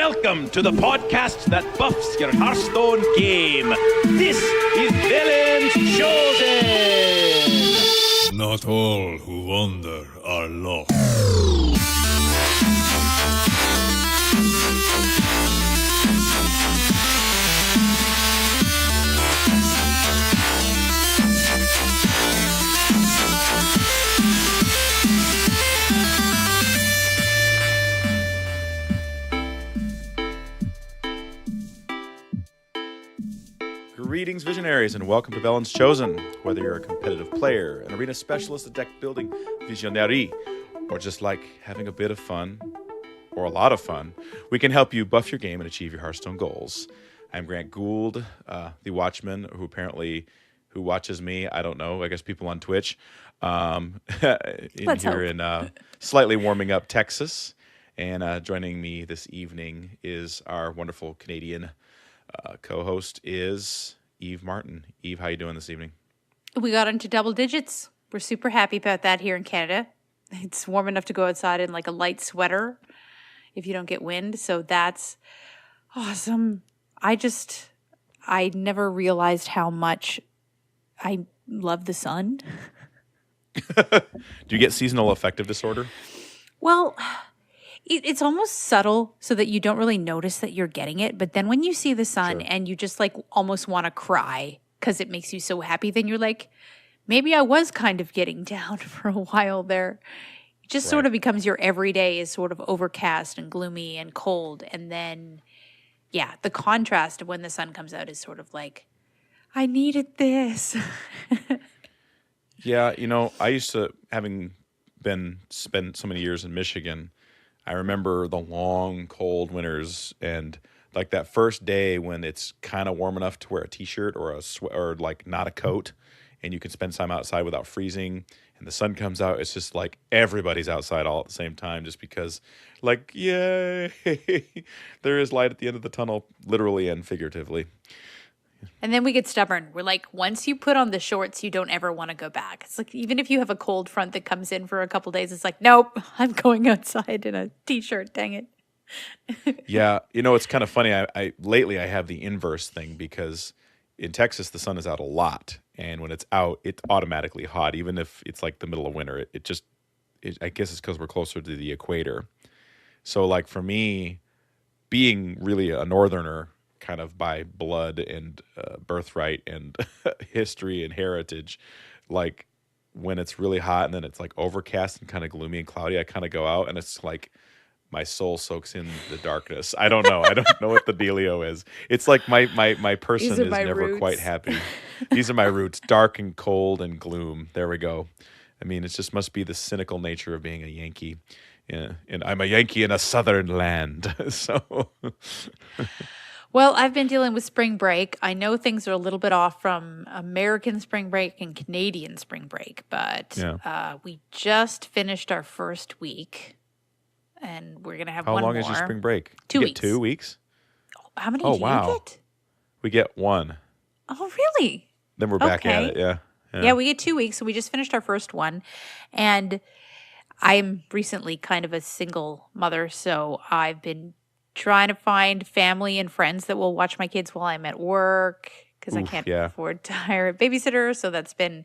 welcome to the podcast that buffs your Hearthstone game. This is Velen's Chosen. Not all who wander are lost. Greetings, visionaries, and welcome to Velen's Chosen. Whether you're a competitive player, an arena specialist, a deck building visionary, or just like having a bit of fun, or a lot of fun, we can help you buff your game and achieve your Hearthstone goals. I'm Grant Gould, the Watchman, who watches me. I don't know. I guess people on Twitch. In slightly warming up Texas, and joining me this evening is our wonderful Canadian co-host is Eve Martin. Eve, how you doing this evening? We got into double digits. We're super happy about that here in Canada. It's warm enough to go outside in like a light sweater if you don't get wind. So that's awesome. I never realized how much I love the sun. Do you get seasonal affective disorder? Well, it's almost subtle so that you don't really notice that you're getting it. But then when you see the sun and you just like almost want to cry because it makes you so happy, then you're like, maybe I was kind of getting down for a while there. It just sort of becomes your everyday is sort of overcast and gloomy and cold. And then, yeah, the contrast of when the sun comes out is sort of like, I needed this. Yeah, I used to, having spent so many years in Michigan, I remember the long, cold winters and like that first day when it's kind of warm enough to wear a t-shirt or or like not a coat, and you can spend time outside without freezing, and the sun comes out. It's just like everybody's outside all at the same time, just because, like, yay, there is light at the end of the tunnel, literally and figuratively. And then we get stubborn. We're like, once you put on the shorts, you don't ever want to go back. It's like, even if you have a cold front that comes in for a couple days, it's like, nope, I'm going outside in a t-shirt, dang it. Yeah, it's kind of funny. I lately I have the inverse thing, because in Texas the sun is out a lot, and when it's out, it's automatically hot, even if it's like the middle of winter. I guess it's because we're closer to the equator. So like for me, being really a northerner, kind of by blood and birthright and history and heritage, like when it's really hot and then it's like overcast and kind of gloomy and cloudy, I kind of go out and it's like my soul soaks in the darkness. I don't know. I don't know what the dealio is. It's like my person is never roots. Quite happy. These are my roots, dark and cold and gloom. There we go. I mean, it just must be the cynical nature of being a Yankee. Yeah, and I'm a Yankee in a southern land. So Well, I've been dealing with spring break. I know things are a little bit off from American spring break and Canadian spring break, but we just finished our first week, and we're going to have one more. How long is your spring break? 2 weeks. 2 weeks? How many do you get? We get one. Oh, really? Then we're back at it, yeah. Yeah, we get 2 weeks, so we just finished our first one, and I'm recently kind of a single mother, so I've been trying to find family and friends that will watch my kids while I'm at work, because I can't afford to hire a babysitter. So that's been,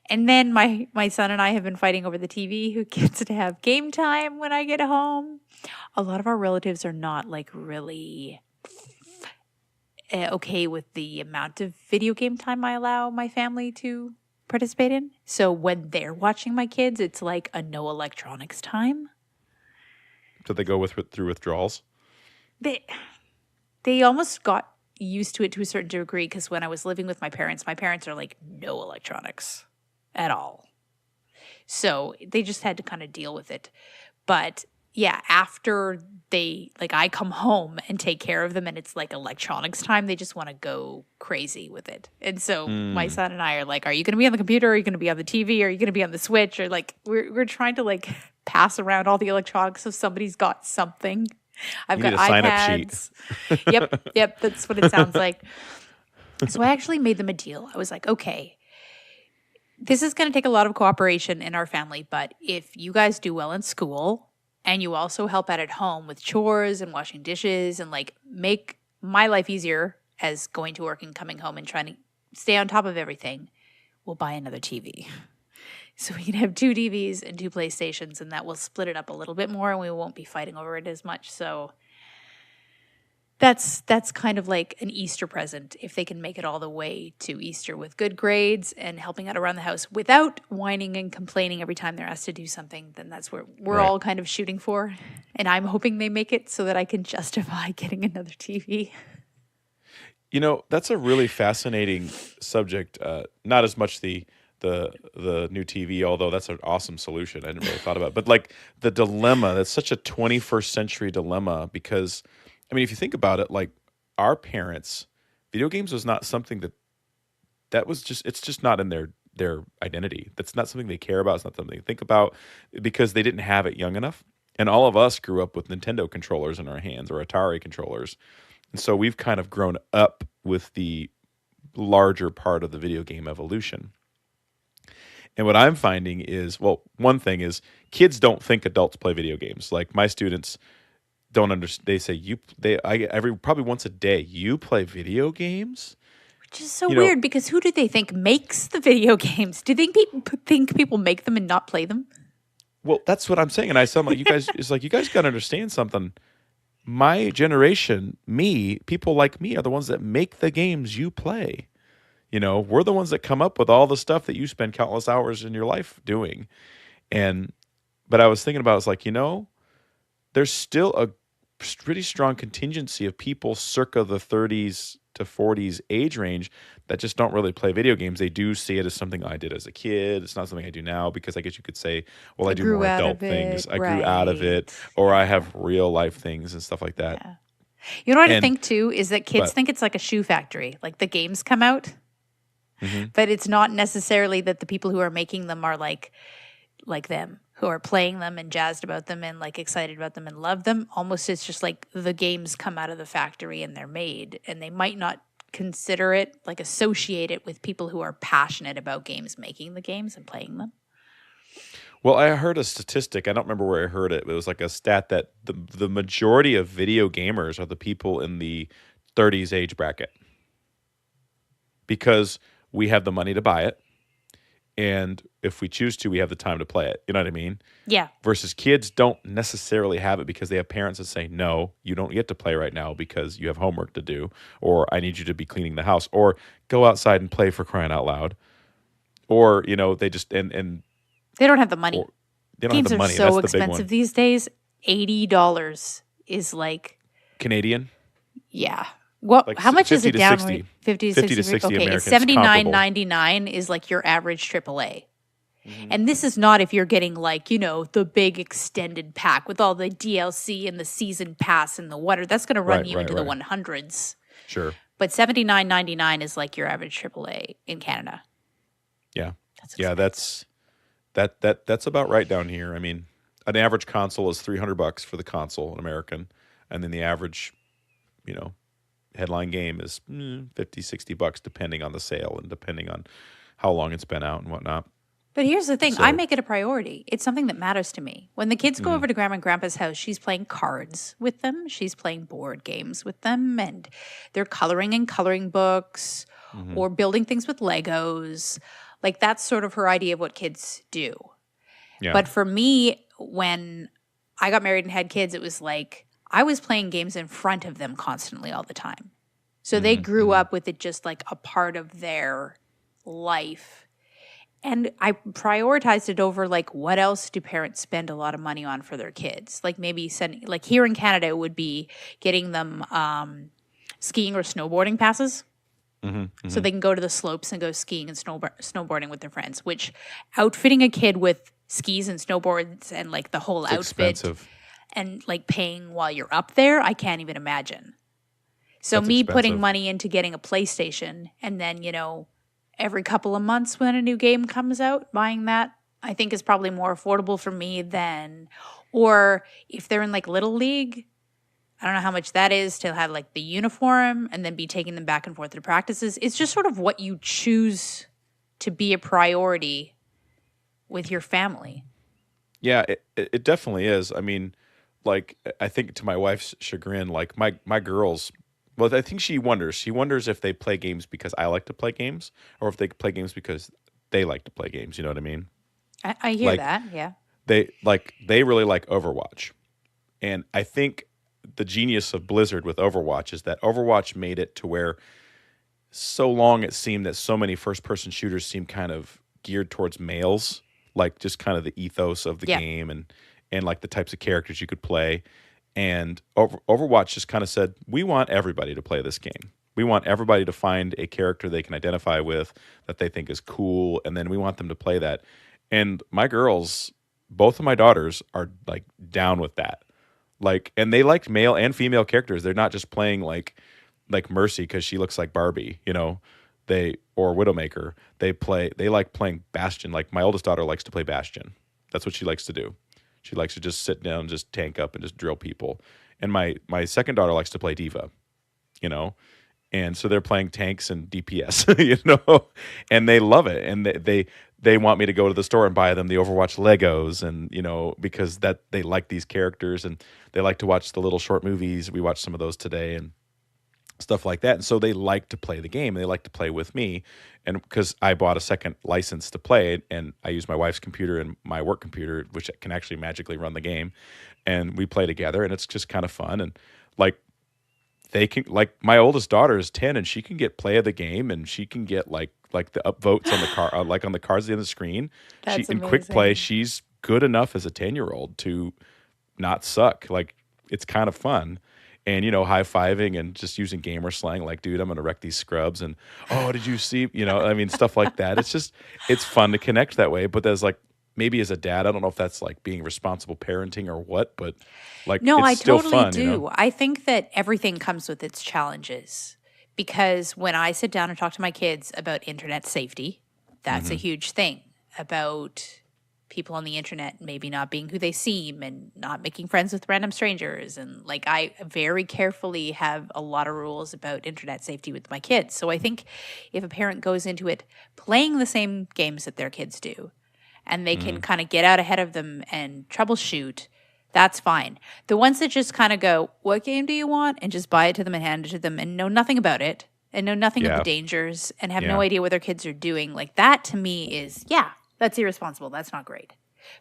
and then my son and I have been fighting over the TV, who gets to have game time when I get home. A lot of our relatives are not like really okay with the amount of video game time I allow my family to participate in. So when they're watching my kids, it's like a no electronics time. Did they go through withdrawals? They almost got used to it to a certain degree, because when I was living with my parents are like, no electronics at all. So they just had to kind of deal with it. But yeah, after I come home and take care of them and it's like electronics time, they just want to go crazy with it. And so my son and I are like, are you going to be on the computer? Are you going to be on the TV? Are you going to be on the Switch? Or like, we're trying to like pass around all the electronics so somebody's got something. I've got iPads. Yep, that's what it sounds like. So I actually made them a deal. I was like, okay, this is going to take a lot of cooperation in our family, but if you guys do well in school, and you also help out at home with chores and washing dishes and like make my life easier as going to work and coming home and trying to stay on top of everything, we'll buy another TV. So we can have 2 TVs and 2 PlayStations, and that will split it up a little bit more, and we won't be fighting over it as much. So that's kind of like an Easter present if they can make it all the way to Easter with good grades and helping out around the house without whining and complaining every time they're asked to do something. Then that's where we're Right. all kind of shooting for, and I'm hoping they make it so that I can justify getting another TV. You know, that's a really fascinating subject. Not as much the new TV, although that's an awesome solution. I didn't really thought about it. But like the dilemma, that's such a 21st century dilemma because, I mean, if you think about it, like our parents, video games was not something that was just, it's just not in their identity. That's not something they care about. It's not something they think about because they didn't have it young enough. And all of us grew up with Nintendo controllers in our hands or Atari controllers. And so we've kind of grown up with the larger part of the video game evolution. And what I'm finding is, well, one thing is kids don't think adults play video games. Like my students don't understand. They say every probably once a day, you play video games? Which is so weird because who do they think makes the video games? Do they think people make them and not play them? Well, that's what I'm saying. And I sound like you guys, it's like, you guys got to understand something. My generation, people like me are the ones that make the games you play. We're the ones that come up with all the stuff that you spend countless hours in your life doing. But I was thinking about, it's like, there's still a pretty strong contingency of people circa the 30s to 40s age range that just don't really play video games. They do see it as something I did as a kid. It's not something I do now because I guess you could say, well, I do more adult things. I grew out of it, or I have real life things and stuff like that. Yeah. You know what I think too is that kids think it's like a shoe factory. Like the games come out, but it's not necessarily that the people who are making them are like them, who are playing them and jazzed about them and like excited about them and love them. Almost it's just like the games come out of the factory and they're made, and they might not consider it, like associate it with people who are passionate about games, making the games and playing them. Well, I heard a statistic. I don't remember where I heard it. But it was like a stat that the majority of video gamers are the people in the 30s age bracket because we have the money to buy it. And if we choose to, we have the time to play it. You know what I mean? Yeah. Versus kids don't necessarily have it because they have parents that say, no, you don't get to play right now because you have homework to do, or I need you to be cleaning the house, or go outside and play for crying out loud. Or, they just, and they don't have the money. They don't Games have the money. are so That's the big expensive one. these days. $80 is like Canadian? Yeah. Well, Like how much is 50 it to down? 60. 50 to 60 Okay, Americans, $79.99 is like your average AAA. And this is not if you're getting like, the big extended pack with all the DLC and the season pass and the whatever. That's going to run you into the 100s. Sure. But $79.99 is like your average AAA in Canada. Yeah. That's That's about right down here. I mean, an average console is $300 for the console, an American, and then the average, headline game is $50, $60 depending on the sale and depending on how long it's been out and whatnot. But here's the thing. I make it a priority. It's something that matters to me. When the kids go over to Grandma and Grandpa's house, she's playing cards with them. She's playing board games with them. And they're coloring in coloring books or building things with Legos. Like that's sort of her idea of what kids do. Yeah. But for me, when I got married and had kids, it was like I was playing games in front of them constantly all the time. So they grew up with it just like a part of their life. And I prioritized it over like what else do parents spend a lot of money on for their kids? Like maybe sending, like here in Canada, it would be getting them skiing or snowboarding passes. So they can go to the slopes and go skiing and snowboarding with their friends, which outfitting a kid with skis and snowboards and like the whole outfit expensive. And like paying while you're up there, I can't even imagine. So That's me expensive. putting money into getting a PlayStation and then, every couple of months when a new game comes out, buying that, I think is probably more affordable for me than, or if they're in like Little League, I don't know how much that is to have like the uniform and then be taking them back and forth to practices. It's just sort of what you choose to be a priority with your family. Yeah, it definitely is. I mean, like I think to my wife's chagrin, like my girls, well, I think she wonders. She wonders if they play games because I like to play games, or if they play games because they like to play games. You know what I mean? I hear Like that. Yeah. they really like Overwatch, and I think the genius of Blizzard with Overwatch is that Overwatch made it to where so long it seemed that so many first person shooters seemed kind of geared towards males, like just kind of the ethos of the Yeah. game and like the types of characters you could play. And Overwatch just kind of said, we want everybody to play this game. We want everybody to find a character they can identify with that they think is cool, and then we want them to play that. And my girls, both of my daughters, are like down with that. Like, and they like male and female characters. They're not just playing like Mercy because she looks like Barbie, you know. They or Widowmaker. They like playing Bastion. Like my oldest daughter likes to play Bastion. That's what she likes to do. She likes to just sit down, just tank up and just drill people. And my second daughter likes to play Diva, you know. And so they're playing tanks and DPS, you know, and they love it. And they want me to go to the store and buy them the Overwatch Legos, and you know, because that they like these characters and they like to watch the little short movies. We watched some of those today and stuff like that. And so they like to play the game. They like to play with me. And because I bought a second license to play it, and I use my wife's computer and my work computer, which can actually magically run the game, and we play together, and it's just kind of fun. And like they can, like my oldest daughter is 10, and she can get play of the game, and she can get like the upvotes on the car, like on the cards at the end of the screen. She That's in quick play, amazing. she's good enough as a 10-year-old to not suck. Like it's kind of fun. And you know, high fiving and just using gamer slang, like, dude, I'm gonna wreck these scrubs, and oh, did you see? You know, I mean, stuff like that. It's just, it's fun to connect that way. But there's like, maybe as a dad, I don't know if that's like being responsible parenting or what, but like, No, it's I still totally fun, you know. do. I think that everything comes with its challenges because when I sit down and talk to my kids about internet safety, that's a Hmm. huge thing about people on the internet maybe not being who they seem and not making friends with random strangers. And like, I very carefully have a lot of rules about internet safety with my kids. So I think if a parent goes into it playing the same games that their kids do, and they can Hmm. kind of get out ahead of them and troubleshoot, that's fine. The ones that just kind of go, what game do you want? And just buy it to them and hand it to them and know nothing about it and know nothing of the Yeah, dangers and have no yeah, idea what their kids are doing. Like that to me is, yeah, that's irresponsible. That's not great.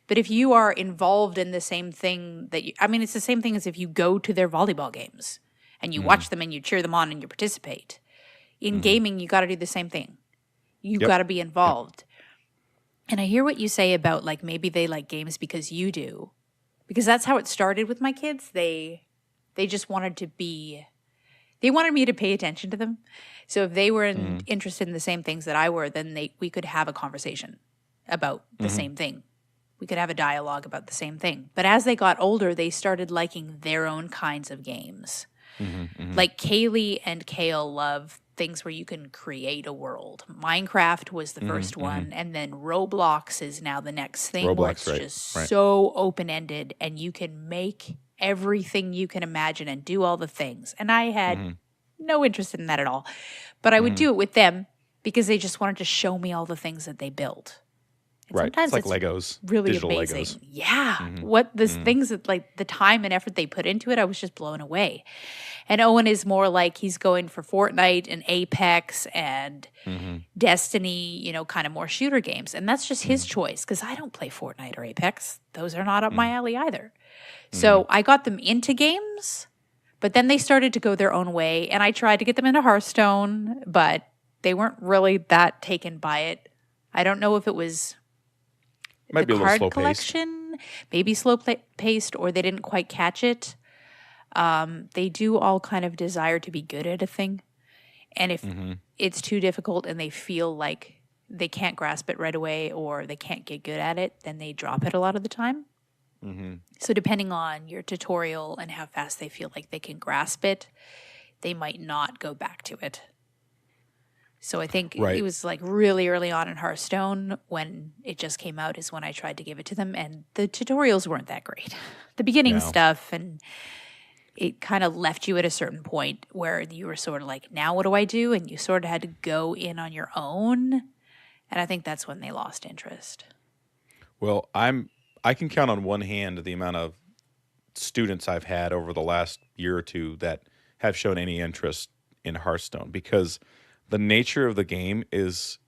But if you are involved in the same thing that you, I mean, it's the same thing as if you go to their volleyball games and you hmm, watch them and you cheer them on and you participate. In hmm, gaming, you got to do the same thing. You yep, got to be yep, involved. And I hear what you say about like maybe they like games because you do. Because that's how it started with my kids. They just wanted to be they wanted me to pay attention to them. So if they were hmm, interested in the same things that I were, then we could have a conversation about the hmm, same thing. We could have a dialogue about the same thing. But as they got older, they started liking their own kinds of games. hmm, hmm, Like Kaylee and Kale love things where you can create a world. Minecraft was the hmm, first hmm. one, and then Roblox is now the next thing where Roblox, it's right, just right. so open ended and you can make everything you can imagine and do all the things. And I had Hmm, no interest in that at all. But I would hmm. do it with them because they just wanted to show me all the things that they built. And Right. It's sometimes like it's Legos, really digital Legos. amazing. Yeah. Hmm, What the hmm, things that like the time and effort they put into it, I was just blown away. And Owen is more like he's going for Fortnite and Apex and hmm, Destiny, kind of more shooter games. And that's just his hmm, choice because I don't play Fortnite or Apex. Those are not up my hmm, alley either. hmm. So I got them into games, but then they started to go their own way. And I tried to get them into Hearthstone, but they weren't really that taken by it. I don't know if it was the Might be a little card slow paced. collection, maybe paced, or they didn't quite catch it. They do all kind of desire to be good at a thing. And if Hmm, it's too difficult and they feel like they can't grasp it right away or they can't get good at it, then they drop it a lot of the time. hmm. So, depending on your tutorial and how fast they feel like they can grasp it, they might not go back to it. So, I think it Right. was like really early on in Hearthstone when it just came out, is when I tried to give it to them. And the tutorials weren't that great. The beginning No. stuff, and it kind of left you at a certain point where you were sort of like, now what do I do? And you sort of had to go in on your own. And I think that's when they lost interest. Well, I can count on one hand the amount of students I've had over the last year or two that have shown any interest in Hearthstone, because the nature of the game is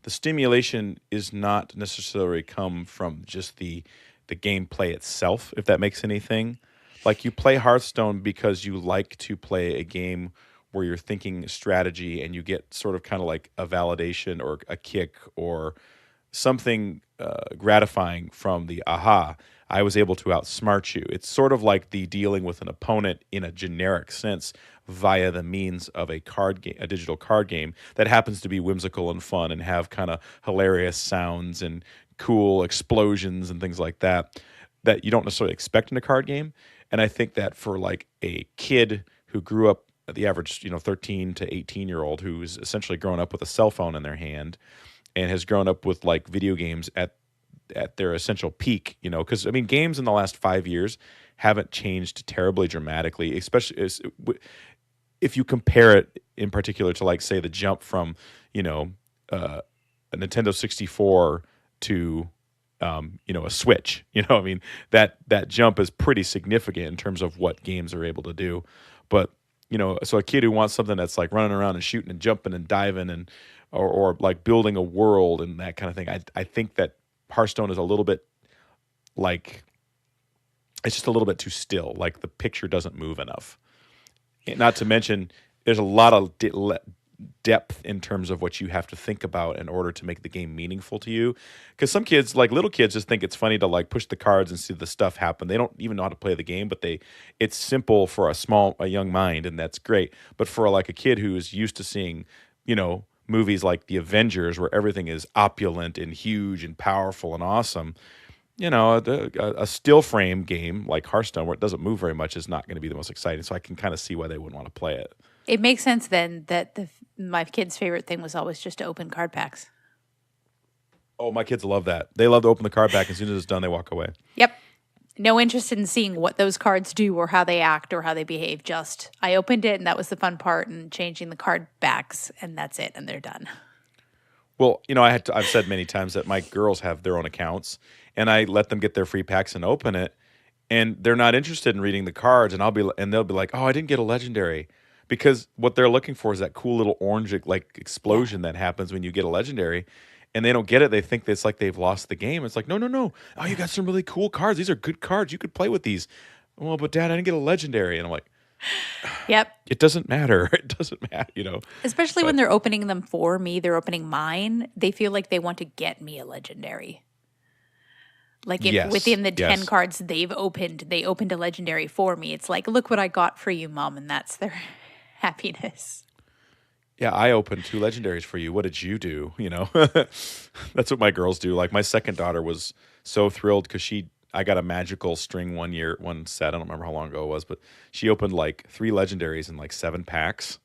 the stimulation is not necessarily come from just the gameplay itself, if that makes anything. Like, you play Hearthstone because you like to play a game where you're thinking strategy and you get sort of kind of like a validation or a kick or something gratifying from the aha, I was able to outsmart you. It's sort of like the dealing with an opponent in a generic sense via the means of a card game, a digital card game that happens to be whimsical and fun and have kind of hilarious sounds and cool explosions and things like that that you don't necessarily expect in a card game. And I think that for like a kid who grew up, the average 13 to 18-year-old who's essentially grown up with a cell phone in their hand and has grown up with like video games at their essential peak, because I mean, games in the last 5 years haven't changed terribly dramatically, especially if you compare it in particular to, like, say, the jump from a Nintendo 64 to a Switch. I mean, that jump is pretty significant in terms of what games are able to do. But so a kid who wants something that's like running around and shooting and jumping and diving and or like building a world and that kind of thing, I think that Hearthstone is a little bit like, it's just a little bit too still. Like, the picture doesn't move enough. And not to mention, there's a lot of depth in terms of what you have to think about in order to make the game meaningful to you. Because some kids, like little kids, just think it's funny to like push the cards and see the stuff happen. They don't even know how to play the game, but it's simple for a young mind, and that's great. But for like a kid who is used to seeing, movies like The Avengers, where everything is opulent and huge and powerful and awesome, a still frame game like Hearthstone, where it doesn't move very much, is not going to be the most exciting. So I can kind of see why they wouldn't want to play it. It makes sense then that my kids' favorite thing was always just to open card packs. Oh, my kids love that. They love to open the card back. As soon as it's done, they walk away. Yep. No interest in seeing what those cards do or how they act or how they behave. Just, I opened it and that was the fun part, and changing the card backs, and that's it, and they're done. Well, I've said many times that my girls have their own accounts, and I let them get their free packs and open it, and they're not interested in reading the cards, and they'll be like, "Oh, I didn't get a legendary," because what they're looking for is that cool little orange like explosion that happens when you get a legendary. And they don't get it. They think it's like they've lost the game. It's like, no, no, no. Oh, you got some really cool cards. These are good cards. You could play with these. Well, but Dad, I didn't get a legendary. And I'm like, yep. It doesn't matter. It doesn't matter, Especially when they're opening them for me, they're opening mine. They feel like they want to get me a legendary. Like within the 10 cards they've opened, they opened a legendary for me. It's like, look what I got for you, Mom. And that's their happiness. Yeah, I opened 2 legendaries for you. What did you do? That's what my girls do. Like, my second daughter was so thrilled because I got a magical string one set. I don't remember how long ago it was, but she opened like 3 legendaries in like 7 packs.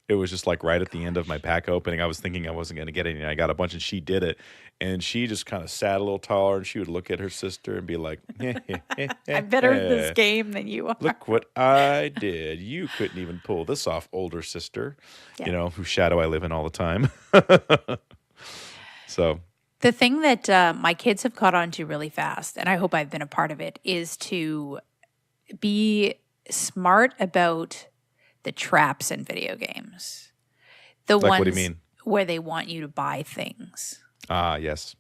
It was just like right at the end of my pack opening. I was thinking I wasn't going to get any, and I got a bunch, and she did it. And she just kind of sat a little taller, and she would look at her sister and be like, I'm better at this game than you are. Look what I did. You couldn't even pull this off, older sister, whose shadow I live in all the time. So the thing that my kids have caught on to really fast, and I hope I've been a part of it, is to be smart about the traps in video games. The ones, what do you mean? Where they want you to buy things. Ah, yes.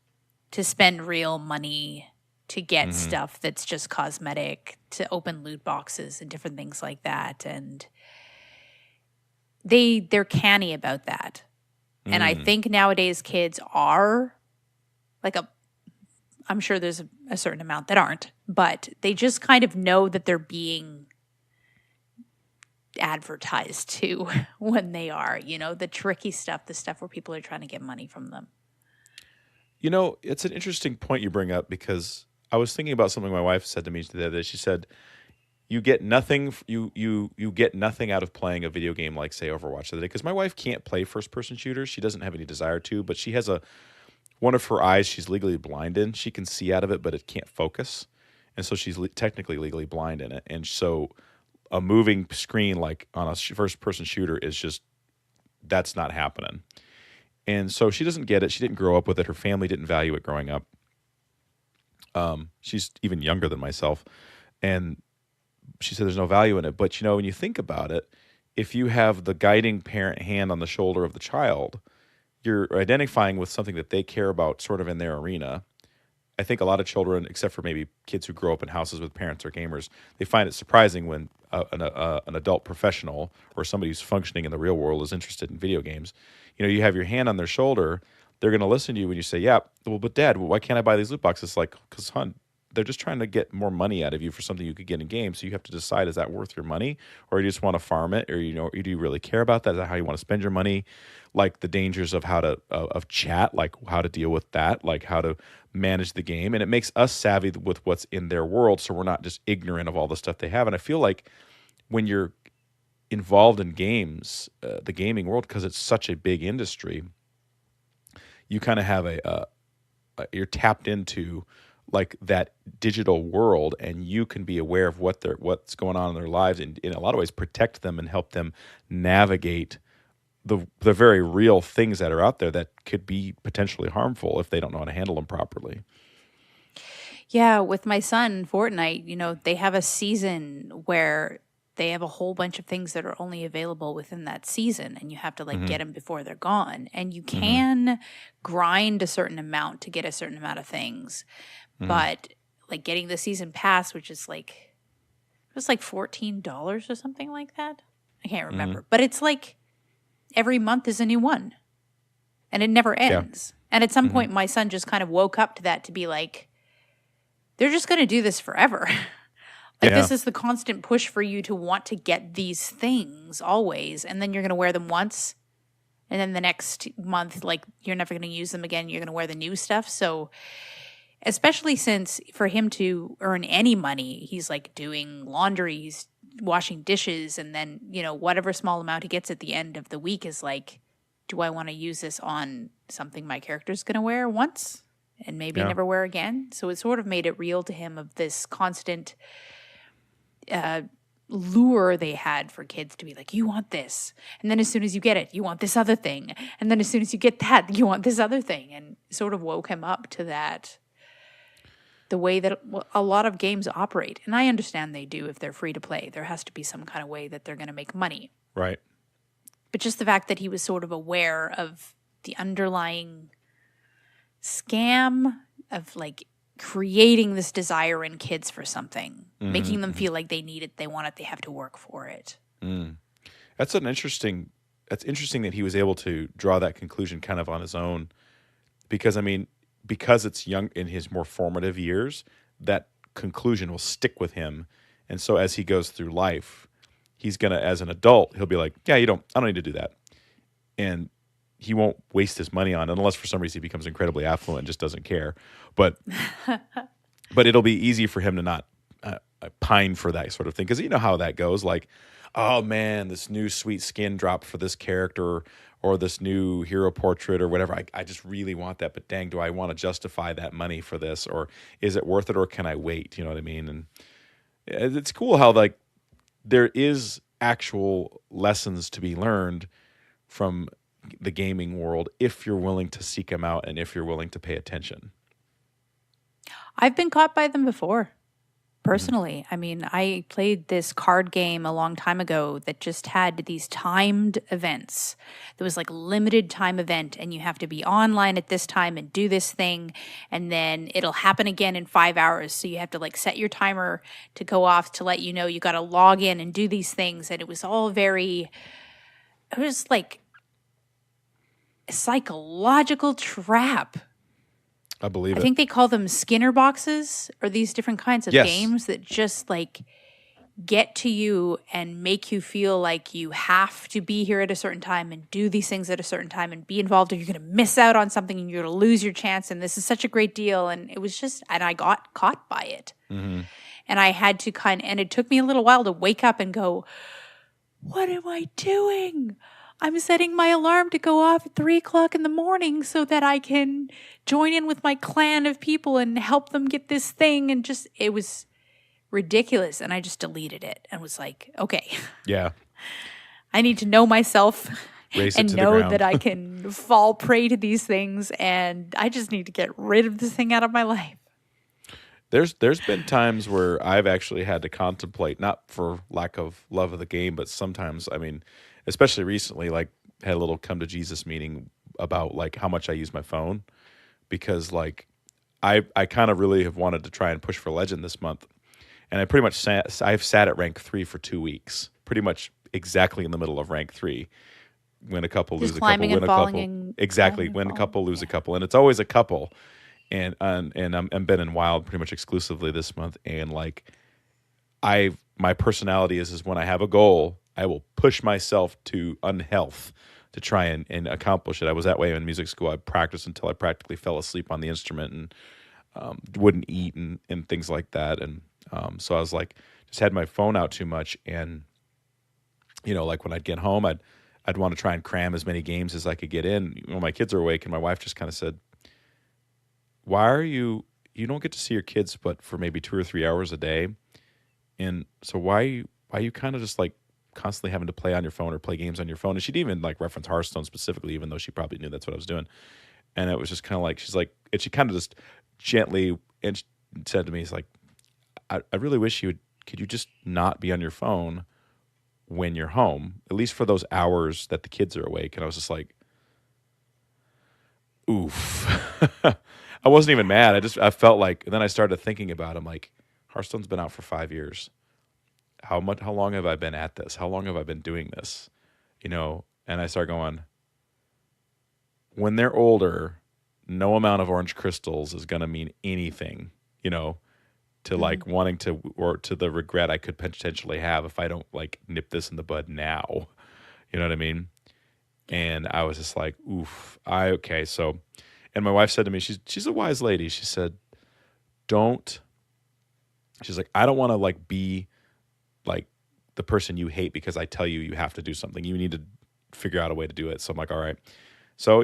To spend real money to get stuff that's just cosmetic, to open loot boxes and different things like that. And they're canny about that. And I think nowadays kids are like I'm sure there's a certain amount that aren't, but they just kind of know that they're being advertised to when they are, the tricky stuff, the stuff where people are trying to get money from them. It's an interesting point you bring up, because I was thinking about something my wife said to me the other day. She said, you get nothing you get nothing out of playing a video game like, say, Overwatch the other day, because my wife can't play first-person shooters. She doesn't have any desire to, but she has one of her eyes she's legally blind in. She can see out of it, but it can't focus. And so she's technically legally blind in it. And so a moving screen like on a first-person shooter is just, that's not happening. And so she doesn't get it. She didn't grow up with it. Her family didn't value it growing up. She's even younger than myself, and she said there's no value in it. But when you think about it, if you have the guiding parent hand on the shoulder of the child, you're identifying with something that they care about, sort of in their arena. I think a lot of children, except for maybe kids who grow up in houses with parents or gamers, they find it surprising when an adult professional or somebody who's functioning in the real world is interested in video games. You have your hand on their shoulder. They're going to listen to you when you say, yeah, well, but Dad, why can't I buy these loot boxes? Like, because, hon, they're just trying to get more money out of you for something you could get in games. So you have to decide, is that worth your money? Or you just want to farm it? Or, do you really care about that? Is that how you want to spend your money? Like the dangers of how to, of chat, like how to deal with that, like how to manage the game. And it makes us savvy with what's in their world. So we're not just ignorant of all the stuff they have. And I feel like when you're involved in games, the gaming world, because it's such a big industry, you kind of have you're tapped into like that digital world, and you can be aware of what's going on in their lives, and in a lot of ways protect them and help them navigate the very real things that are out there that could be potentially harmful if they don't know how to handle them properly. Yeah, with my son, Fortnite, they have a season where they have a whole bunch of things that are only available within that season, and you have to get them before they're gone. And you can grind a certain amount to get a certain amount of things, but getting the season pass, which is it was $14 or something like that. I can't remember, but it's every month is a new one, and it never ends. Yeah. And at some point, my son just kind of woke up to that, to be like, they're just going to do this forever. This is the constant push for you to want to get these things always, and then you're going to wear them once, and then the next month, you're never going to use them again. You're going to wear the new stuff. So especially since for him to earn any money, he's doing laundry, he's washing dishes, and then whatever small amount he gets at the end of the week is do I want to use this on something my character's going to wear once and maybe never wear again? So it sort of made it real to him of this constant lure they had for kids to be like, you want this, and then as soon as you get it, you want this other thing, and then as soon as you get that, you want this other thing, and sort of woke him up to that, the way that a lot of games operate. And I understand they do. If they're free to play, there has to be some kind of way that they're going to make money. Right. But just the fact that he was sort of aware of the underlying scam of creating this desire in kids for something, making them feel like they need it, they want it, they have to work for it. That's interesting that he was able to draw that conclusion kind of on his own, because it's young, in his more formative years, that conclusion will stick with him. And so as he goes through life, he's going to, as an adult, he'll be like, yeah, I don't need to do that. And he won't waste his money on it, unless for some reason he becomes incredibly affluent and just doesn't care. But it'll be easy for him to not pine for that sort of thing. Because you know how that goes. Oh man, this new sweet skin dropped for this character, or this new hero portrait or whatever. I just really want that, but dang, do I want to justify that money for this? Or is it worth it, or can I wait? You know what I mean? And it's cool how there is actual lessons to be learned from the gaming world if you're willing to seek them out and if you're willing to pay attention. I've been caught by them before. Personally, I played this card game a long time ago that just had these timed events. There was limited time event, and you have to be online at this time and do this thing, and then it'll happen again in 5 hours. So you have to set your timer to go off to let you know you got to log in and do these things. And it was all it was a psychological trap. I believe it. I think they call them Skinner boxes, or these different kinds of games that just get to you and make you feel like you have to be here at a certain time and do these things at a certain time and be involved, or you're going to miss out on something and you're going to lose your chance. And this is such a great deal. And it was just, and I got caught by it. And I had to and it took me a little while to wake up and go, what am I doing? I'm setting my alarm to go off at 3:00 in the morning so that I can join in with my clan of people and help them get this thing. And just, it was ridiculous. And I just deleted it and was like, okay. Yeah. I need to know myself and know that I ground. can fall prey to these things. And I just need to get rid of this thing out of my life. There's been times where I've actually had to contemplate, not for lack of love of the game, but sometimes, I mean, especially recently, like had a little come to Jesus meeting about like how much I use my phone because like I kind of really have wanted to try and push for legend this month, and I pretty much I've sat at rank 3 for 2 weeks, pretty much exactly in the middle of rank 3. Win a couple, Just lose a couple, climbing win and a falling couple. and Exactly, climbing and win a falling. couple, lose a Yeah. couple, and it's always a couple. And I'm been in wild pretty much exclusively this month, and like my personality is when I have a goal, I will push myself to unhealth to try and accomplish it. I was that way in music school. I practiced until I practically fell asleep on the instrument and wouldn't eat and things like that. And so I was like, just had my phone out too much. And, like when I'd get home, I'd want to try and cram as many games as I could get in when my kids are awake. And my wife just kind of said, why are you don't get to see your kids, but for maybe 2 or 3 hours a day. And so why you kind of just like constantly having to play on your phone or play games on your phone? And she'd even like reference Hearthstone specifically, even though she probably knew that's what I was doing. And it was just kind of like she's like, and she kind of just gently and said to me, "It's like I really wish could you just not be on your phone when you're home, at least for those hours that the kids are awake." And I was just like, oof. I wasn't even mad. I felt like, and then I started thinking about it. I'm like, Hearthstone's been out for 5 years. How long have I been at this? How long have I been doing this? And I start going, when they're older, no amount of orange crystals is going to mean anything, to Mm. like wanting to, or to the regret I could potentially have if I don't like nip this in the bud now. You know what I mean? Yeah. And I was just like, oof, okay. So, and my wife said to me, she's a wise lady. She said, don't, she's like, I don't want to like be like the person you hate because I tell you have to do something. You need to figure out a way to do it. So I'm like, all right. So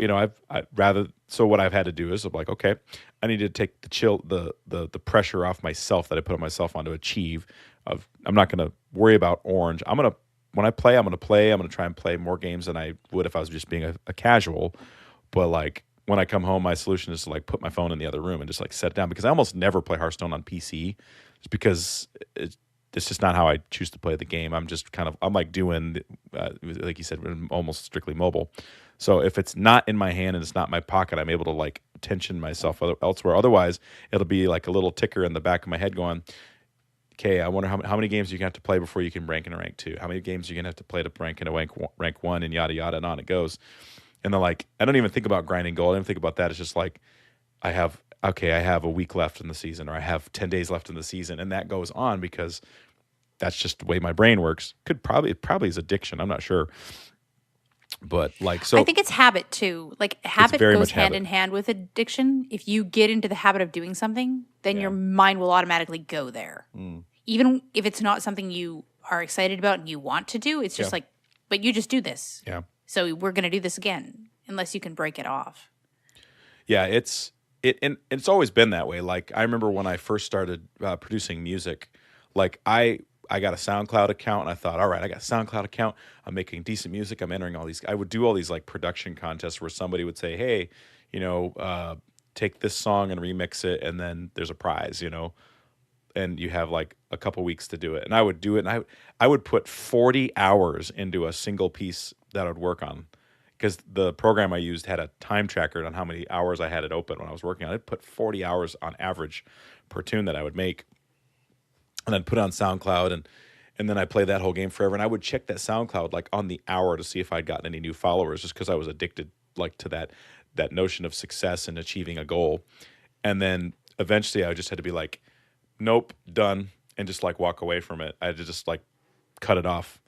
so what I've had to do is I'm like, okay, I need to take the pressure off myself that I put on myself on to achieve. I'm not going to worry about orange. When I play, I'm going to play. I'm going to try and play more games than I would if I was just being a casual. But like when I come home, my solution is to like put my phone in the other room and just like set it down, because I almost never play Hearthstone on PC, just because it's just not how I choose to play the game. I'm like doing, like you said, almost strictly mobile. So if it's not in my hand and it's not in my pocket, I'm able to like tension myself elsewhere. Otherwise, it'll be like a little ticker in the back of my head going, okay, I wonder how many games you can have to play before you can rank in a rank 2. How many games you're going to have to play to rank in a rank 1, and yada, yada, and on it goes. And then like, I don't even think about grinding gold. I don't even think about that. It's just like, I have a week left in the season, or I have 10 days left in the season. And that goes on because that's just the way my brain works. It probably is addiction. I'm not sure. But like, I so think it's habit too. Like it's habit very goes much hand habit. in hand with addiction. If you get into the habit of doing something, then Yeah. your mind will automatically go there. Mm. Even if it's not something you are excited about and you want to do, it's Yeah. just like, but you just do this. Yeah. So we're going to do this again unless you can break it off. Yeah. And it's always been that way. Like I remember when I first started producing music, like I got a SoundCloud account, and I thought, all right, I got a SoundCloud account. I'm making decent music. I'm entering all these. I would do all these like production contests where somebody would say, hey, take this song and remix it, and then there's a prize, and you have like a couple weeks to do it. And I would do it, and I would put 40 hours into a single piece that I would work on, because the program I used had a time tracker on how many hours I had it open when I was working on it. I'd put 40 hours on average per tune that I would make, and then put it on SoundCloud, and then I play that whole game forever. And I would check that SoundCloud like on the hour to see if I'd gotten any new followers, just because I was addicted like to that notion of success and achieving a goal. And then eventually I just had to be like, nope, done, and just like walk away from it. I had to just like cut it off.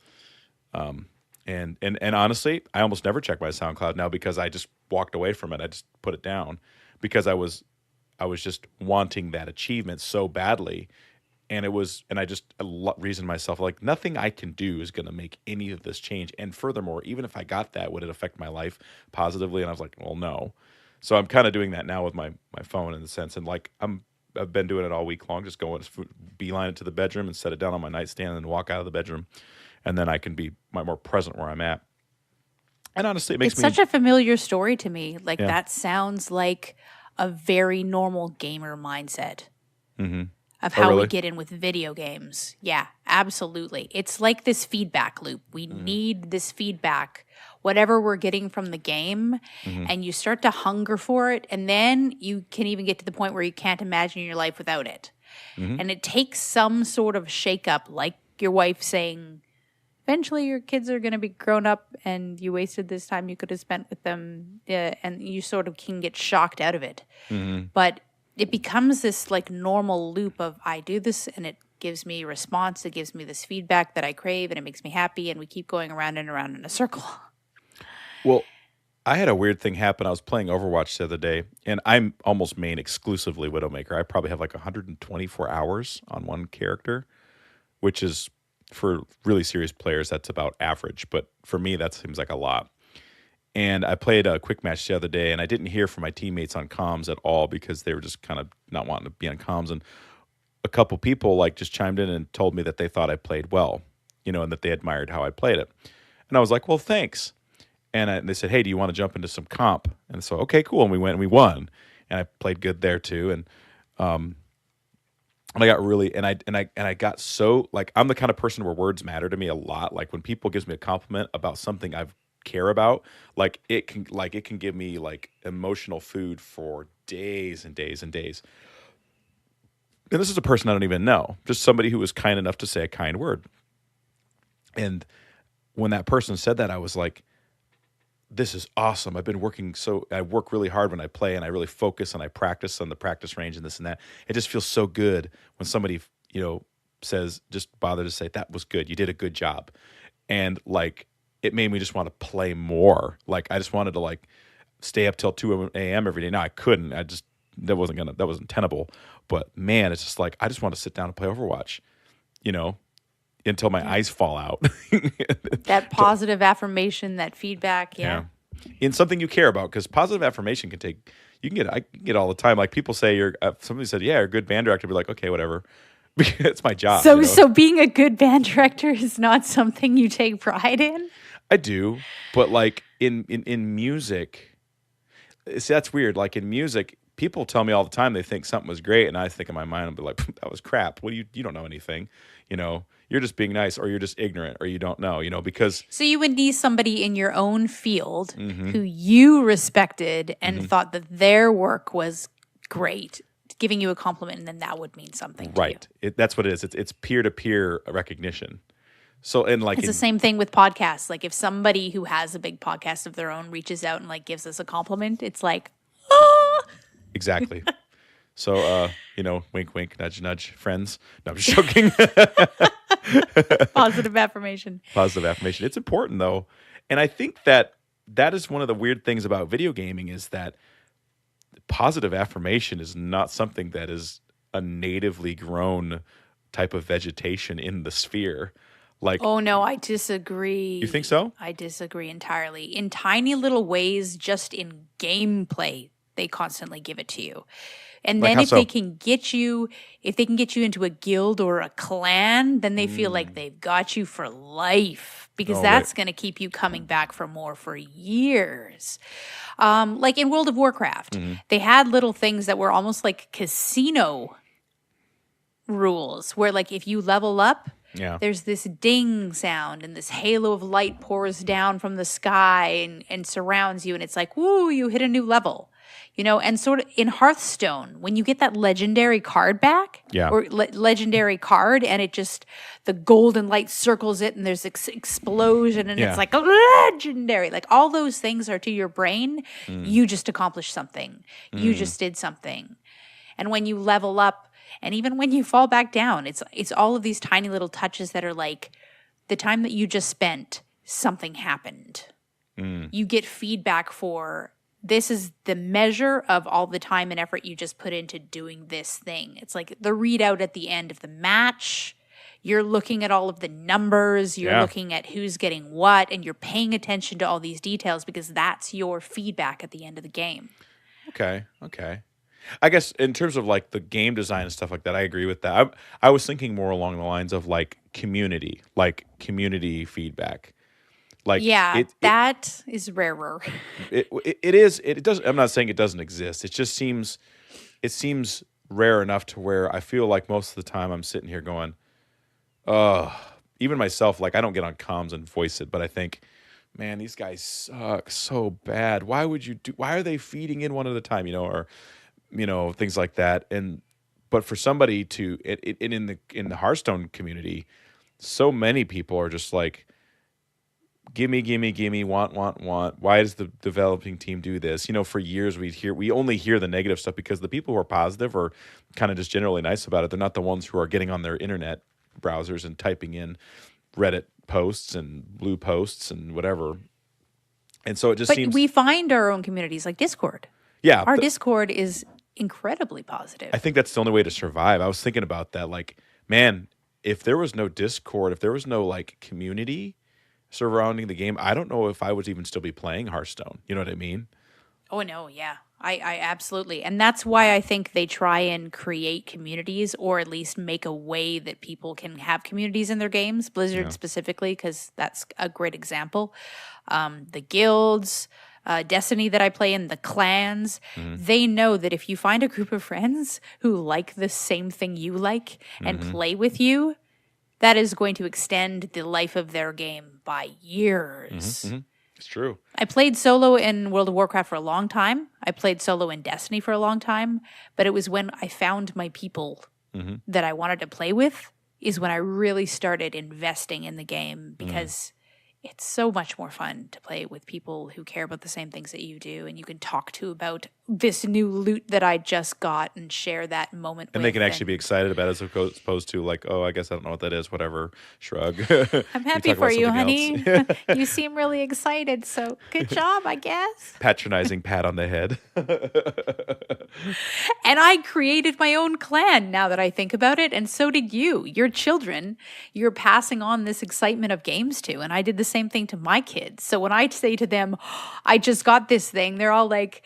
And honestly, I almost never check my SoundCloud now, because I just walked away from it. I just put it down because I was just wanting that achievement so badly. And I just reasoned myself like, nothing I can do is going to make any of this change. And furthermore, even if I got that, would it affect my life positively? And I was like, well, no. So I'm kind of doing that now with my phone, in the sense, and like I've been doing it all week long, just going beeline it to the bedroom and set it down on my nightstand and then walk out of the bedroom, and then I can be more present where I'm at. And honestly, it makes It's me such a familiar story to me. Like yeah. that sounds like a very normal gamer mindset. of Oh, how we really? get in with video games. Yeah, absolutely. It's like this feedback loop. We need this feedback, whatever we're getting from the game, and you start to hunger for it, and then you can even get to the point where you can't imagine your life without it. And it takes some sort of shakeup, like your wife saying, eventually your kids are going to be grown up and you wasted this time you could have spent with them, and you sort of can get shocked out of it. But it becomes this like normal loop of I do this and it gives me a response, it gives me this feedback that I crave and it makes me happy, and we keep going around and around in a circle. Well, I had a weird thing happen. I was playing Overwatch the other day, and I'm almost main exclusively Widowmaker. I probably have like 124 hours on one character, which is for really serious players, that's about average. But for me, that seems like a lot. And I played a quick match the other day, and I didn't hear from my teammates on comms at all because they were just kind of not wanting to be on comms. And a couple people like just chimed in and told me that they thought I played well, and that they admired how I played it. And I was like, well, thanks. And they said, hey, do you want to jump into some comp? And so, okay, cool. And we went and we won. And I played good there too. And I got really, and I got so, like, I'm the kind of person where words matter to me a lot. Like when people gives me a compliment about something I care about, it can give me like emotional food for days and days and days. And this is a person I don't even know, just somebody who was kind enough to say a kind word. And when that person said that, I was like, this is awesome. I work really hard when I play, and I really focus and I practice on the practice range and this and that. It just feels so good when somebody, says, just bother to say, that was good. You did a good job. And like, it made me just want to play more. Like, I just wanted to like stay up till 2 a.m. every day. Now I couldn't, that wasn't tenable, but man, it's just like, I just want to sit down and play Overwatch, until my eyes fall out. That positive affirmation, that feedback. Yeah. In something you care about, because positive affirmation I can get all the time. Like people say somebody said, yeah, you're a good band director. Be like, okay, whatever. It's my job. So being a good band director is not something you take pride in? I do, but like in music, see, that's weird. Like in music, people tell me all the time they think something was great, and I think in my mind, I'll be like, that was crap. What you don't know anything, You're just being nice, or you're just ignorant, or you don't know, because. So you would need somebody in your own field who you respected and thought that their work was great, giving you a compliment, and then that would mean something to Right. That's what it is. It's peer-to-peer recognition. So, and like it's the same thing with podcasts. Like if somebody who has a big podcast of their own reaches out and like gives us a compliment, it's like, ah! Exactly. So, wink, wink, nudge, nudge, friends. No, I'm just joking. Positive affirmation. Positive affirmation. It's important though. And I think that is one of the weird things about video gaming is that positive affirmation is not something that is a natively grown type of vegetation in the sphere. Like, oh no, I disagree. You think so? I disagree entirely. In tiny little ways, just in gameplay, they constantly give it to you. And Like then how if so? they can get you into a guild or a clan, then they feel like they've got you for life, because Oh, that's right. going to keep you coming back for more for years. Like in World of Warcraft, they had little things that were almost like casino rules, where like if you level up, Yeah. there's this ding sound and this halo of light pours down from the sky and surrounds you, and it's like, woo, you hit a new level. And sort of in Hearthstone, when you get that legendary card back, Yeah. or legendary card, and it just, the golden light circles it, and there's explosion, and Yeah. it's like legendary. Like all those things are to your brain. You just accomplished something. You just did something. And when you level up, and even when you fall back down, it's all of these tiny little touches that are like, the time that you just spent, something happened. You get feedback for, this is the measure of all the time and effort you just put into doing this thing. It's like the readout at the end of the match. You're looking at all of the numbers. You're Yeah. looking at who's getting what, and you're paying attention to all these details because that's your feedback at the end of the game. Okay. I guess in terms of like the game design and stuff like that, I agree with that. I was thinking more along the lines of like community feedback. Like Yeah, it that is rarer. it is. It does. I'm not saying it doesn't exist. It just seems rare enough to where I feel like most of the time I'm sitting here going, oh, even myself, like I don't get on comms and voice it, but I think, man, these guys suck so bad. Why are they feeding in one at a time, or, things like that. But for somebody to, in the Hearthstone community, so many people are just like, gimme, gimme, gimme, want. Why does the developing team do this? For years we only hear the negative stuff because the people who are positive are kind of just generally nice about it. They're not the ones who are getting on their internet browsers and typing in Reddit posts and blue posts and whatever. And so it just But seems, we find our own communities like Discord. yeah, Our Discord is incredibly positive. I think that's the only way to survive. I was thinking about that. Like, man, if there was no Discord, if there was no like community surrounding the game, I don't know if I would even still be playing Hearthstone. You know what I mean? Oh, no, yeah. I absolutely. And that's why I think they try and create communities or at least make a way that people can have communities in their games, Blizzard specifically, because that's a great example. The guilds, Destiny that I play in, the clans, they know that if you find a group of friends who like the same thing you like and play with you, that is going to extend the life of their game by years. It's true. I played solo in World of Warcraft for a long time. I played solo in Destiny for a long time. But it was when I found my people that I wanted to play with is when I really started investing in the game because it's so much more fun to play with people who care about the same things that you do, and you can talk to about this new loot that I just got and share that moment And with. they can actually be excited about it as opposed to like, oh, I guess I don't know what that is, whatever, shrug. I'm happy for you, honey. You seem really excited, so good job, I guess. Patronizing pat on the head. And I created my own clan now that I think about it, and so did you. Your children, you're passing on this excitement of games to, and I did the same thing to my kids. So when I say to them, I just got this thing, they're all like,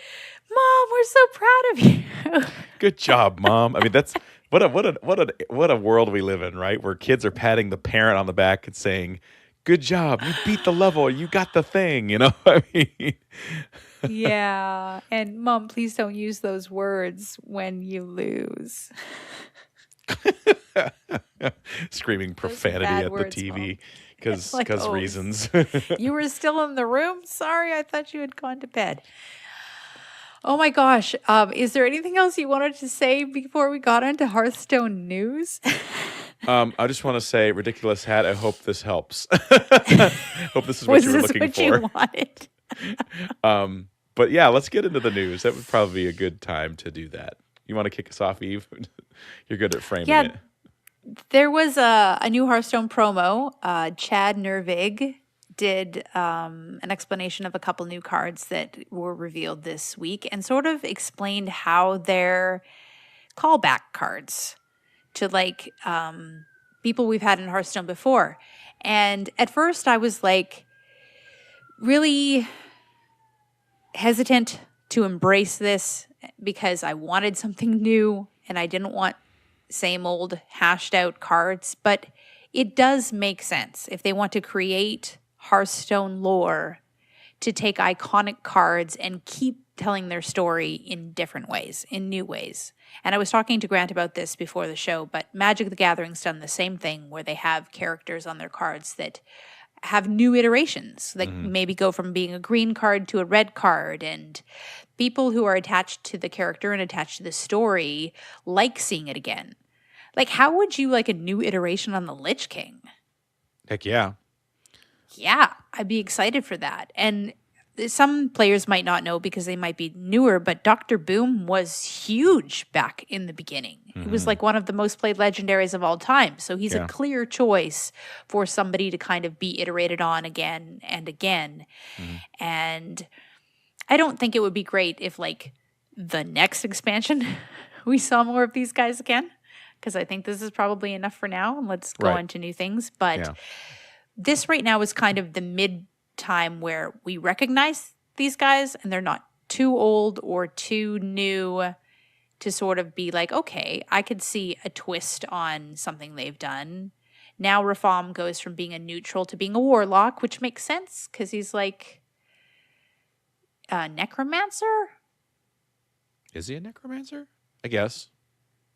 Mom, we're so proud of you. Good job, Mom. I mean, that's what a world we live in, right? Where kids are patting the parent on the back and saying, "Good job, you beat the level, you got the thing." I mean, Yeah. And Mom, please don't use those words when you lose. screaming profanity bad at words, the TV Mom. because Like, oh, reasons. You were still in the room? Sorry, I thought you had gone to bed. Oh my gosh. Is there anything else you wanted to say before we got into Hearthstone news? I just want to say, ridiculous hat. I hope this helps. Hope this is what you were looking for. You wanted? But yeah, let's get into the news. That would probably be a good time to do that. You want to kick us off, Eve? You're good at framing it. There was a new Hearthstone promo. Chad Nervig did an explanation of a couple new cards that were revealed this week and sort of explained how they're callback cards to like people we've had in Hearthstone before. And at first I was like really hesitant to embrace this because I wanted something new and I didn't want same old hashed out cards, but it does make sense if they want to create Hearthstone lore to take iconic cards and keep telling their story in different ways, in new ways. And I was talking to Grant about this before the show, but Magic the Gathering's done the same thing where they have characters on their cards that have new iterations, that maybe go from being a green card to a red card, and people who are attached to the character and attached to the story like seeing it again. Like, how would you like a new iteration on the Lich King? Heck yeah. Yeah, I'd be excited for that. And some players might not know because they might be newer, but Dr. Boom was huge back in the beginning. He was like one of the most played legendaries of all time. So he's a clear choice for somebody to kind of be iterated on again and again. And I don't think it would be great if like the next expansion we saw more of these guys again, because I think this is probably enough for now and let's go on to new things. But this right now is kind of the mid time where we recognize these guys and they're not too old or too new to sort of be like, okay, I could see a twist on something they've done. Now Rafam goes from being a neutral to being a warlock, which makes sense because he's like a necromancer. Is he a necromancer? I guess.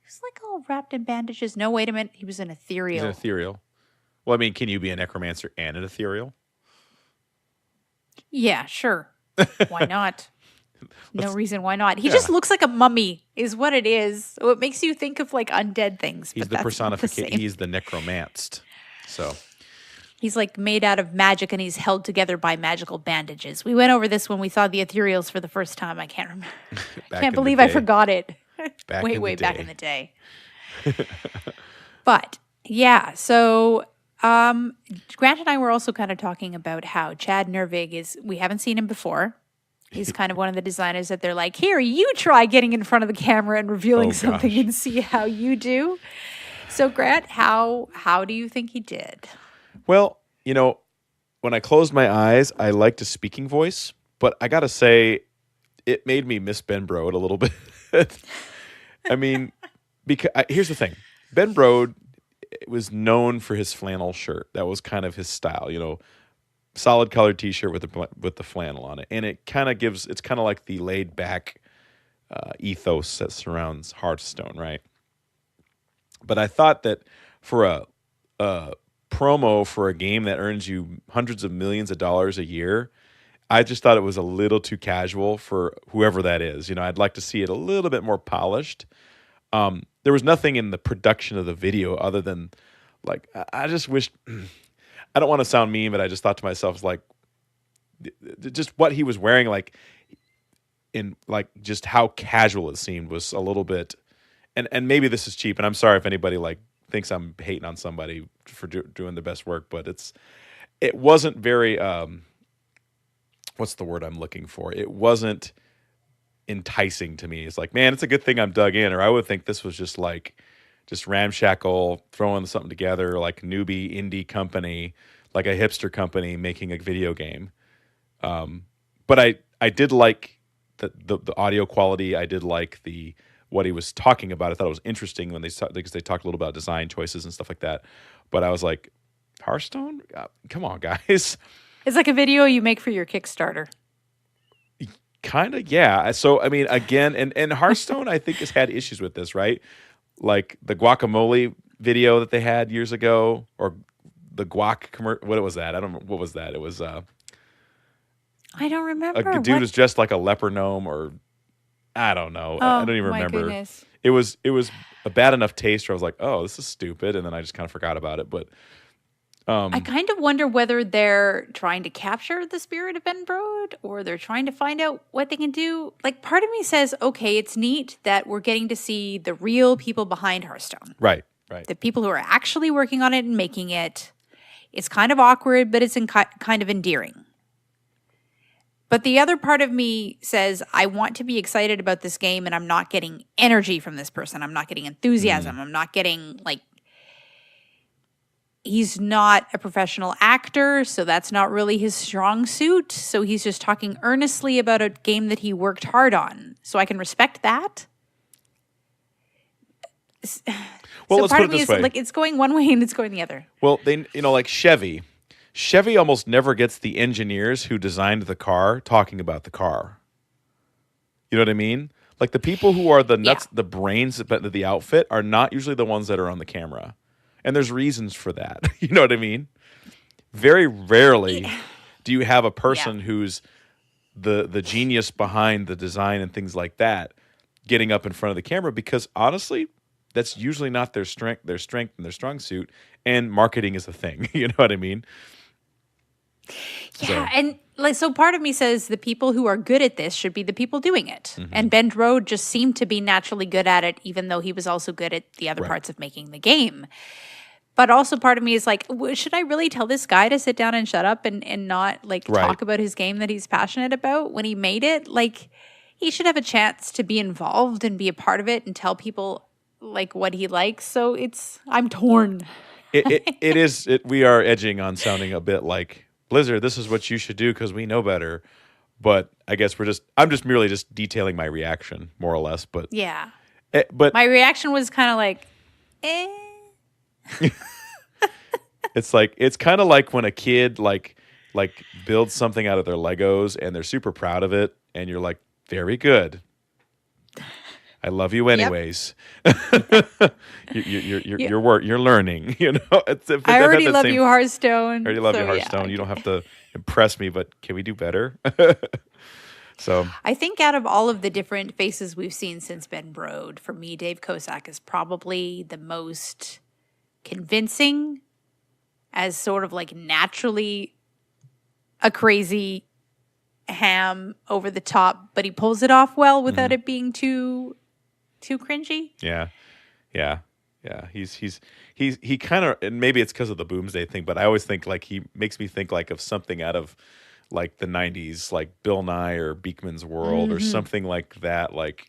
He's like all wrapped in bandages. No, wait a minute. He was an He's ethereal. an ethereal. Well, I mean, can you be a necromancer and an ethereal? Yeah, sure. Why not? No reason why not. He Yeah. just looks like a mummy, is what it is. So it makes you think of like undead things. He's but the that's not the personification. same. He's the necromanced. So He's like made out of magic and he's held together by magical bandages. We went over this when we saw the ethereals for the first time. I can't remember. back Can't in the believe I day. forgot it. Back way, in the way back day. in the day. But yeah, so Grant and I were also kind of talking about how Chad Nervig is, we haven't seen him before. He's kind of one of the designers that they're like, here, you try getting in front of the camera and revealing Oh, something gosh. and see how you do. So Grant, how do you think he did? Well, when I closed my eyes, I liked a speaking voice, but I gotta say, it made me miss Ben Brode a little bit. I mean, because here's the thing: Ben Brode was known for his flannel shirt. That was kind of his style, solid colored T-shirt with the flannel on it, and it's kind of like the laid back ethos that surrounds Hearthstone, right? But I thought that for a promo for a game that earns you hundreds of millions of dollars a year, I just thought it was a little too casual for whoever that is. I'd like to see it a little bit more polished. There was nothing in the production of the video other than like I just wished. I don't want to sound mean, but I just thought to myself like, just what he was wearing, like in like just how casual it seemed was a little bit. And maybe this is cheap, and I'm sorry if anybody like thinks I'm hating on somebody for doing the best work, but it wasn't very what's the word I'm looking for? It wasn't enticing to me. It's like, man, it's a good thing I'm dug in, or I would think this was just ramshackle, throwing something together, like newbie indie company, like a hipster company making a video game. But I did like the audio quality. I did like what he was talking about. I thought it was interesting because they talked a little about design choices and stuff like that. But I was like, Hearthstone? Come on, guys. It's like a video you make for your Kickstarter. Kind of, yeah. So, I mean, again, and Hearthstone, I think, has had issues with this, right? Like the guacamole video that they had years ago, or the guac commercial. What was that? I don't know. What was that? It was I don't remember. a dude was dressed like a leper gnome, or I don't know. I don't even my remember. Goodness. It was a bad enough taste where I was like, oh, this is stupid, and then I just kind of forgot about it. But I kind of wonder whether they're trying to capture the spirit of Ben Brode or they're trying to find out what they can do. Like, part of me says, okay, it's neat that we're getting to see the real people behind Hearthstone. right. The people who are actually working on it and making it. It's kind of awkward, but it's kind of endearing. But the other part of me says, I want to be excited about this game and I'm not getting energy from this person. I'm not getting enthusiasm. I'm not getting, like, he's not a professional actor, so that's not really his strong suit. So he's just talking earnestly about a game that he worked hard on. So I can respect that. Well, so let's part put of it me this is way. like, it's going one way and it's going the other. Well, they, like Chevy almost never gets the engineers who designed the car talking about the car. You know what I mean? Like the people who are the nuts, the brains of the outfit are not usually the ones that are on the camera. And there's reasons for that. You know what I mean? Very rarely do you have a person who's the genius behind the design and things like that getting up in front of the camera, because honestly, that's usually not their strength and their strong suit, and marketing is a thing. You know what I mean? Yeah, and like, so part of me says the people who are good at this should be the people doing it. And Ben Brode just seemed to be naturally good at it, even though he was also good at the other parts of making the game. But also part of me is like, should I really tell this guy to sit down and shut up and not like talk about his game that he's passionate about when he made it? Like, he should have a chance to be involved and be a part of it and tell people like what he likes. So I'm torn. We are edging on sounding a bit like Blizzard. This is what you should do because we know better. But I guess I'm just merely detailing my reaction more or less. But yeah, but my reaction was kind of like, eh. It's kind of like when a kid like builds something out of their Legos and they're super proud of it, and you're like, very good. I love you Yep. anyways. You're learning. You know, I they've had already that love same. you, I Hearthstone. already love you, So yeah, Hearthstone. You don't have to impress me, but can we do better? So I think out of all of the different faces we've seen since Ben Brode, for me, Dave Kosak is probably the most convincing as sort of like naturally a crazy ham over the top, but he pulls it off well without it being too cringy. yeah, yeah, yeah. He kind of, and maybe it's because of the Boomsday thing, but I always think like he makes me think like of something out of like the '90s, like Bill Nye or Beekman's World or something like that. Like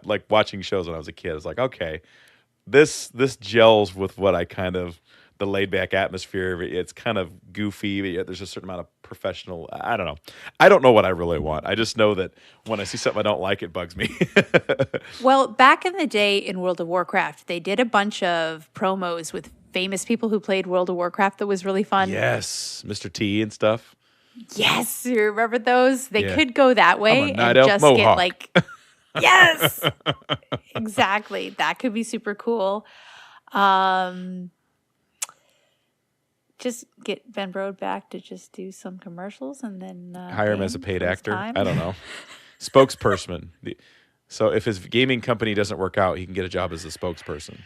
like watching shows when I was a kid. It's like, okay, this gels with what I kind of the laid back atmosphere. It's kind of goofy, but yet there's a certain amount of professional. I don't know. I don't know what I really want. I just know that when I see something I don't like, it bugs me. Well, back in the day in World of Warcraft, they did a bunch of promos with famous people who played World of Warcraft that was really fun. Yes, Mr. T and stuff. Yes, you remember those? They Yeah. could go that I'm way a night and elf just mohawk. get like, yes, exactly. That could be super cool. Just get Ben Brode back to just do some commercials and then Hire him pay as a paid for his actor. time. I don't know. Spokesperson. So if his gaming company doesn't work out, he can get a job as a spokesperson.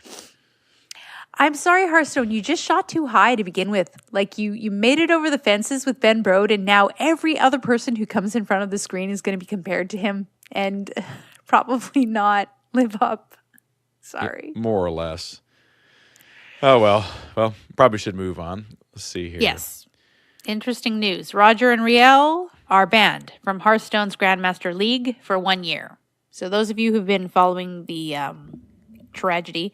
I'm sorry, Hearthstone. You just shot too high to begin with. Like you made it over the fences with Ben Brode, and now every other person who comes in front of the screen is going to be compared to him, and probably not live up. Sorry. More or less. Oh, well, probably should move on. Let's see here. Yes. Interesting news. Roger and Riel are banned from Hearthstone's Grandmaster League for 1 year. So those of you who've been following the tragedy,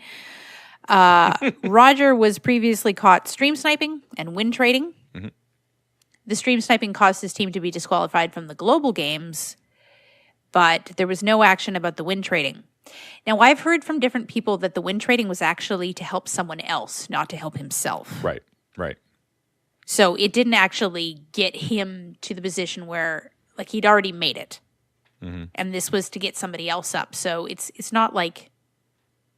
Roger was previously caught stream sniping and win trading. Mm-hmm. The stream sniping caused his team to be disqualified from the global games, but there was no action about the win trading. Now, I've heard from different people that the win trading was actually to help someone else, not to help himself. Right. So it didn't actually get him to the position where, like, he'd already made it. Mm-hmm. And this was to get somebody else up. So it's not like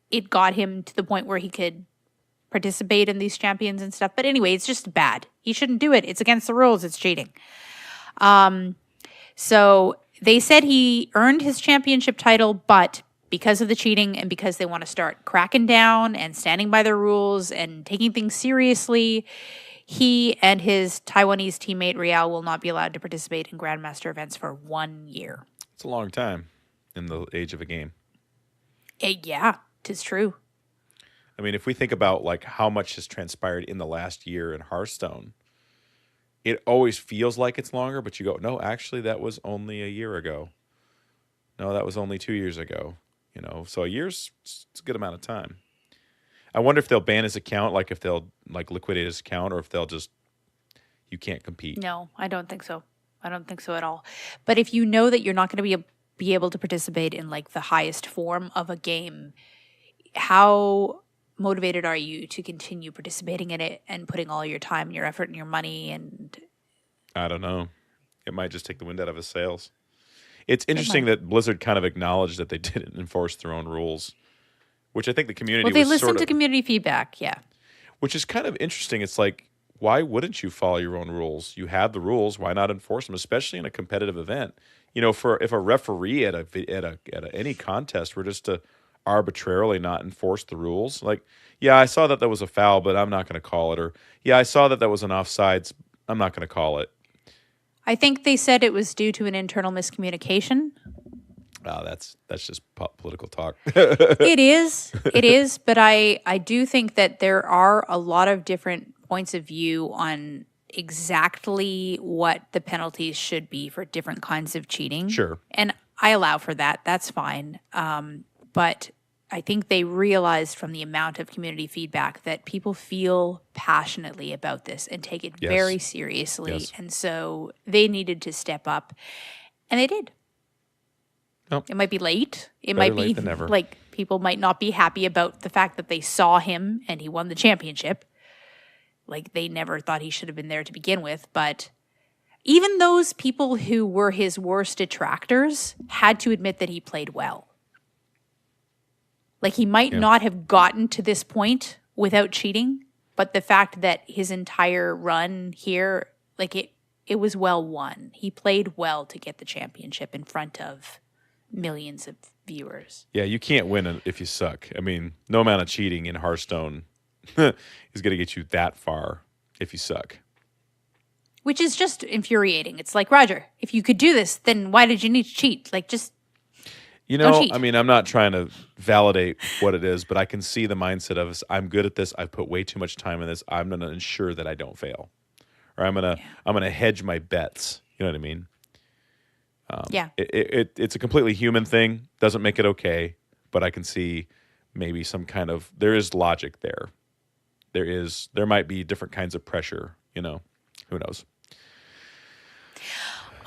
it got him to the point where he could participate in these champions and stuff. But anyway, it's just bad. He shouldn't do it. It's against the rules. It's cheating. So they said he earned his championship title, but because of the cheating and because they want to start cracking down and standing by their rules and taking things seriously, he and his Taiwanese teammate Rial will not be allowed to participate in Grandmaster events for 1 year. It's a long time in the age of a game. Yeah, 'tis true. I mean, if we think about like how much has transpired in the last year in Hearthstone, it always feels like it's longer, but you go, no, actually that was only a year ago. No, that was only 2 years ago. You know, so a year's it's a good amount of time. I wonder if they'll ban his account, like if they'll like liquidate his account, or if they'll just you can't compete. No, I don't think so. I don't think so at all. But if you know that you're not going to be able to participate in like the highest form of a game, how motivated are you to continue participating in it and putting all your time, your effort, and your money? And I don't know. It might just take the wind out of his sails. It's interesting that Blizzard kind of acknowledged that they didn't enforce their own rules, which I think the community well, they was listened sort to of, community feedback. Yeah. which is kind of interesting. It's like, why wouldn't you follow your own rules? You have the rules. Why not enforce them, especially in a competitive event? You know, for if a referee at any contest were just to arbitrarily not enforce the rules, like, yeah, I saw that was a foul, but I'm not going to call it, or yeah, I saw that was an offsides, I'm not going to call it. I think they said it was due to an internal miscommunication. Oh, that's just political talk. It is, but I do think that there are a lot of different points of view on exactly what the penalties should be for different kinds of cheating. Sure. And I allow for that. That's fine. But I think they realized from the amount of community feedback that people feel passionately about this and take it Yes. very seriously. Yes. And so they needed to step up. And they did. Nope. It might be late. It Better might be late than never. like people might not be happy about the fact that they saw him and he won the championship. Like they never thought he should have been there to begin with. But even those people who were his worst detractors had to admit that he played well. Like he might Yeah. not have gotten to this point without cheating, but the fact that his entire run here, like it was well won. He played well to get the championship in front of millions of viewers. Yeah, you can't win if you suck. I mean, no amount of cheating in Hearthstone is going to get you that far if you suck. Which is just infuriating. It's like, Roger, if you could do this, then why did you need to cheat? Like, just You don't know, cheat. I mean, I'm not trying to validate what it is, but I can see the mindset of I'm good at this. I've put way too much time in this. I'm going to ensure that I don't fail, or I'm gonna hedge my bets. You know what I mean? Yeah. It's a completely human thing. Doesn't make it okay, but I can see maybe some kind of there is logic there. There might be different kinds of pressure. You know, who knows?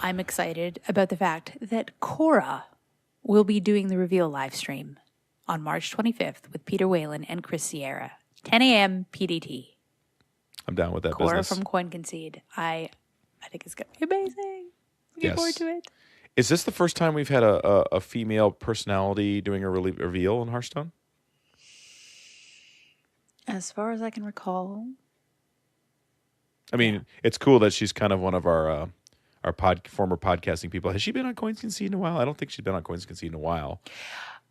I'm excited about the fact that Cora will be doing the reveal live stream on March 25th with Peter Whalen and Chris Sierra, 10 a.m. PDT. I'm down with that Cora business. from Coin Concede. I think it's going to be amazing. Looking Yes. forward to it. Is this the first time we've had a female personality doing a reveal in Hearthstone? As far as I can recall. I mean, it's cool that she's kind of one of our former podcasting people. Has she been on Coins Concede in a while? I don't think she's been on Coins Concede in a while.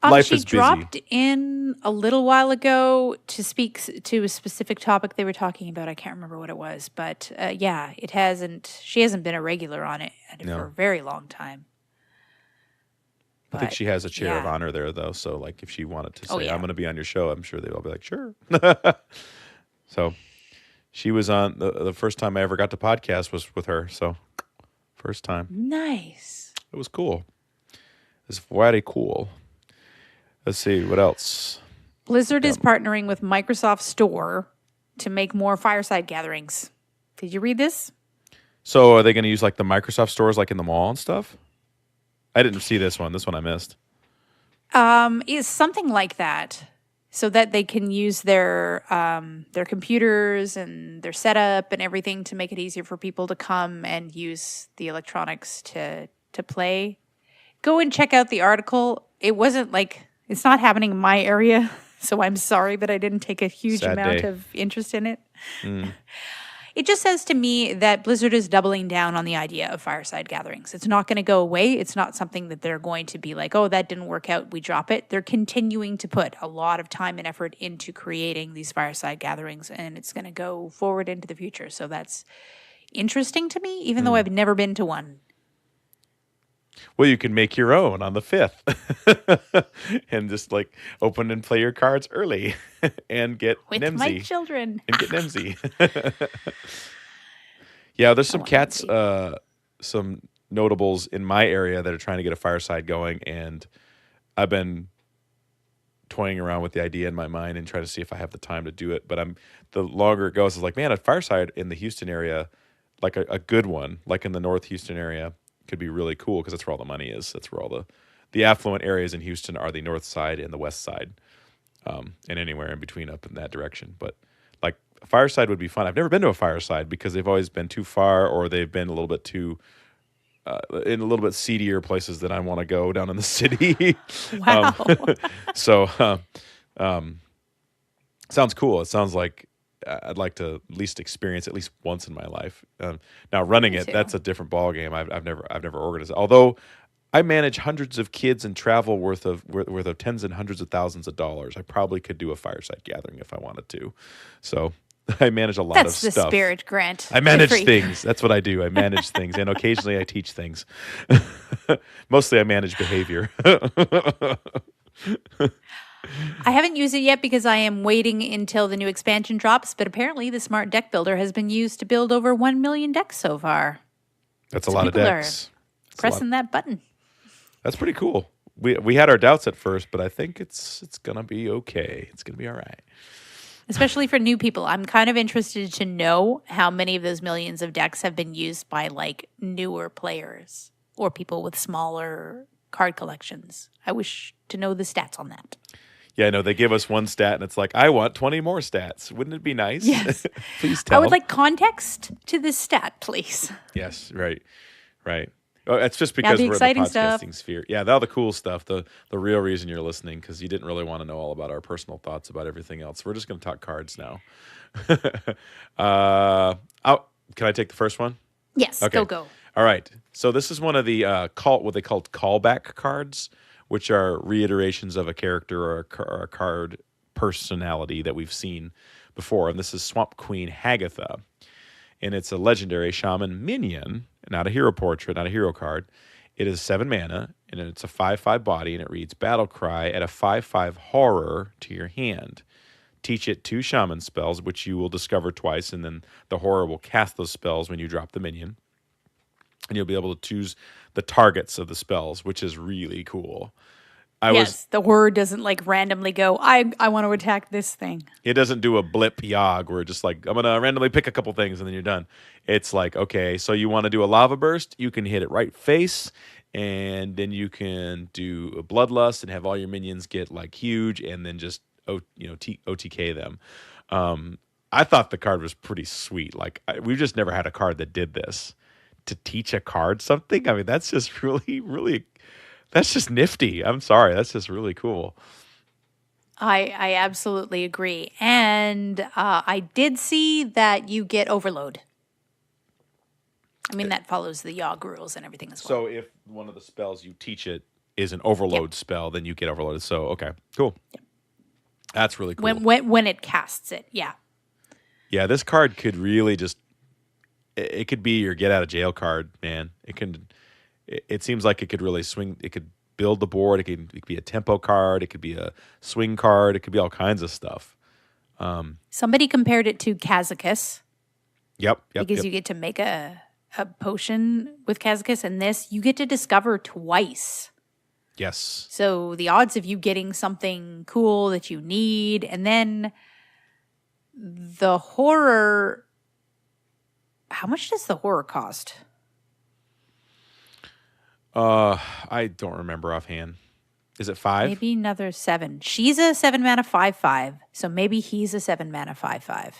Life she is busy. dropped in a little while ago to speak to a specific topic they were talking about. I can't remember what it was, but yeah, she hasn't been a regular on it for a very long time. I think But, she has a chair of yeah. honor there, though. So, like, if she wanted to say, Oh, yeah. I'm going to be on your show, I'm sure they'll all be like, sure. So, she was on the first time I ever got to podcast was with her. So, first time. Nice. It was cool. It's very cool. Let's see, what else? Blizzard is partnering with Microsoft Store to make more fireside gatherings. Did you read this? So, are they going to use, like, the Microsoft stores, like, in the mall and stuff? I didn't see this one. This one I missed. Is something like that, so that they can use their computers and their setup and everything to make it easier for people to come and use the electronics to play. Go and check out the article. It wasn't like it's not happening in my area, so I'm sorry, but I didn't take a huge Sad amount day. of interest in it. It just says to me that Blizzard is doubling down on the idea of fireside gatherings. It's not going to go away. It's not something that they're going to be like, oh, that didn't work out, we drop it. They're continuing to put a lot of time and effort into creating these fireside gatherings, and it's going to go forward into the future. So that's interesting to me, even though I've never been to one. Well, you can make your own on the 5th and just like open and play your cards early and get With Nimsy. my children. And get Nimsy. Yeah, there's some want cats, Nimsy. some notables in my area that are trying to get a fireside going, and I've been toying around with the idea in my mind and trying to see if I have the time to do it. But the longer it goes, it's like, man, a fireside in the Houston area, like a good one, like in the North Houston area, could be really cool because that's where all the money is. That's where all the affluent areas in Houston are, the north side and the west side, and anywhere in between up in that direction. But like a fireside would be fun. I've never been to a fireside because they've always been too far, or they've been a little bit too in a little bit seedier places that I want to go down in the city. Wow. So sounds cool. It sounds like I'd like to at least experience at least once in my life. Now running it, too. that's a different ball game. I've never organized it. Although I manage hundreds of kids and travel worth of tens and hundreds of thousands of dollars. I probably could do a fireside gathering if I wanted to. So I manage a lot That's of the stuff. spirit, Grant. I manage Jeffrey. things. That's what I do. I manage things, and occasionally I teach things. Mostly I manage behavior. I haven't used it yet because I am waiting until the new expansion drops, but apparently the Smart Deck Builder has been used to build over 1 million decks so far. That's a lot of people are decks. Pressing that button. That's pretty cool. We had our doubts at first, but I think it's gonna be okay. It's gonna be all right. Especially for new people. I'm kind of interested to know how many of those millions of decks have been used by like newer players or people with smaller card collections. I wish to know the stats on that. Yeah, no, they give us one stat, and it's like, I want 20 more stats. Wouldn't it be nice? Yes. Please tell. I would like context to this stat, please. Yes, right. Oh, it's just Yeah, because the we're in the exciting stuff. podcasting sphere. Yeah, all the cool stuff. The real reason you're listening, because you didn't really want to know all about our personal thoughts about everything else. We're just going to talk cards now. Can I take the first one? Yes, Okay. go. All right. So this is one of the what they called callback cards, which are reiterations of a character or a card personality that we've seen before. And this is Swamp Queenhagatha. And it's a legendary shaman minion, not a hero portrait, not a hero card. It is 7 mana, and it's a 5/5 body, and it reads Battle Cry, add a 5/5 horror to your hand. Teach it 2 shaman spells, which you will discover twice, and then the horror will cast those spells when you drop the minion. And you'll be able to choose the targets of the spells, which is really cool. Yes, the horror doesn't like randomly go, I want to attack this thing. It doesn't do a blip yog where just like, I'm going to randomly pick a couple things and then you're done. It's like, okay, so you want to do a lava burst, you can hit it right face, and then you can do a bloodlust and have all your minions get like huge and then just OTK them. I thought the card was pretty sweet. Like we've just never had a card that did this. To teach a card something, I mean, that's just really, really, that's just nifty. I'm sorry, that's just really cool. I absolutely agree. And I did see that you get overload. I mean, that follows the Yogg rules and everything as well. So if one of the spells you teach it is an overload spell, then you get overloaded. So, okay, cool. Yep. That's really cool. When it casts it, yeah. Yeah, this card could really just, it could be your get out of jail card, man. It seems like it could really swing. It could build the board. It could be a tempo card. It could be a swing card. It could be all kinds of stuff. Somebody compared it to Kazakus. Yep. Because you get to make a potion with Kazakus, and this you get to discover twice. Yes. So the odds of you getting something cool that you need, and then the horror. How much does the horror cost? I don't remember offhand. Is it 5? Maybe another 7. She's a 7 mana 5/5, so maybe he's a 7 mana 5/5.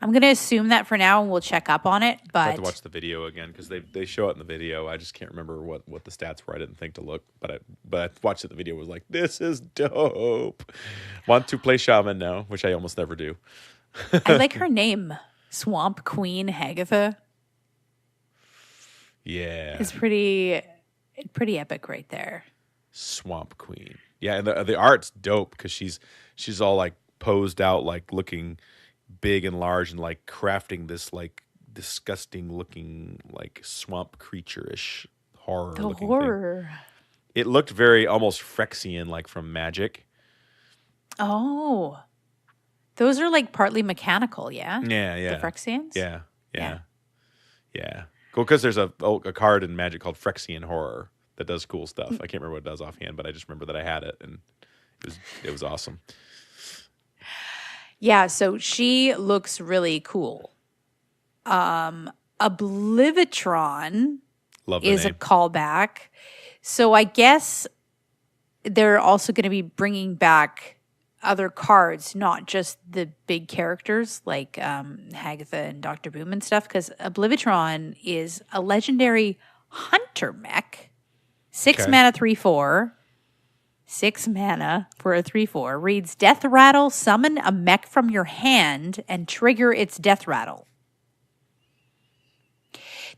I'm going to assume that for now, and we'll check up on it. But I have to watch the video again because they show it in the video. I just can't remember what the stats were. I didn't think to look, but I watched it. The video was like, this is dope. Want to play shaman now, which I almost never do. I like her name, Swamp Queenhagatha. Yeah, it's pretty epic right there. Swamp Queen. Yeah, and the art's dope because she's all like posed out, like looking big and large, and like crafting this like disgusting looking like swamp creature-ish horror. The horror. Thing. It looked very almost Phyrexian, like from Magic. Oh, those are like partly mechanical, yeah. Yeah. The Phyrexians. Yeah. Cool, because there's a card in Magic called Phyrexian Horror that does cool stuff. I can't remember what it does offhand, but I just remember that I had it, and it was awesome. Yeah, so she looks really cool. Oblivitron is a callback. So I guess they're also going to be bringing back other cards, not just the big characters like Hagatha and Dr. Boom and stuff, because Oblivitron is a legendary hunter mech. 6 mana 3/4. 6 mana for a 3/4. Reads Death Rattle, summon a mech from your hand and trigger its Death Rattle.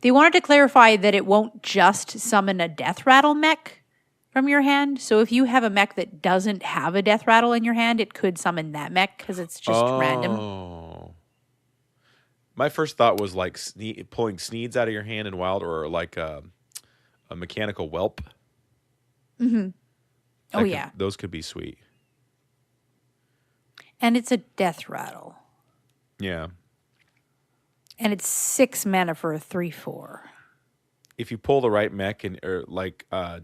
They wanted to clarify that it won't just summon a Death Rattle mech from your hand. So if you have a mech that doesn't have a Death Rattle in your hand, it could summon that mech because it's just random. My first thought was like pulling Sneeds out of your hand in Wild, or like a mechanical whelp. Mm-hmm. Yeah. Those could be sweet. And it's a Death Rattle. Yeah. And it's 6 mana for a 3/4. If you pull the right mech, and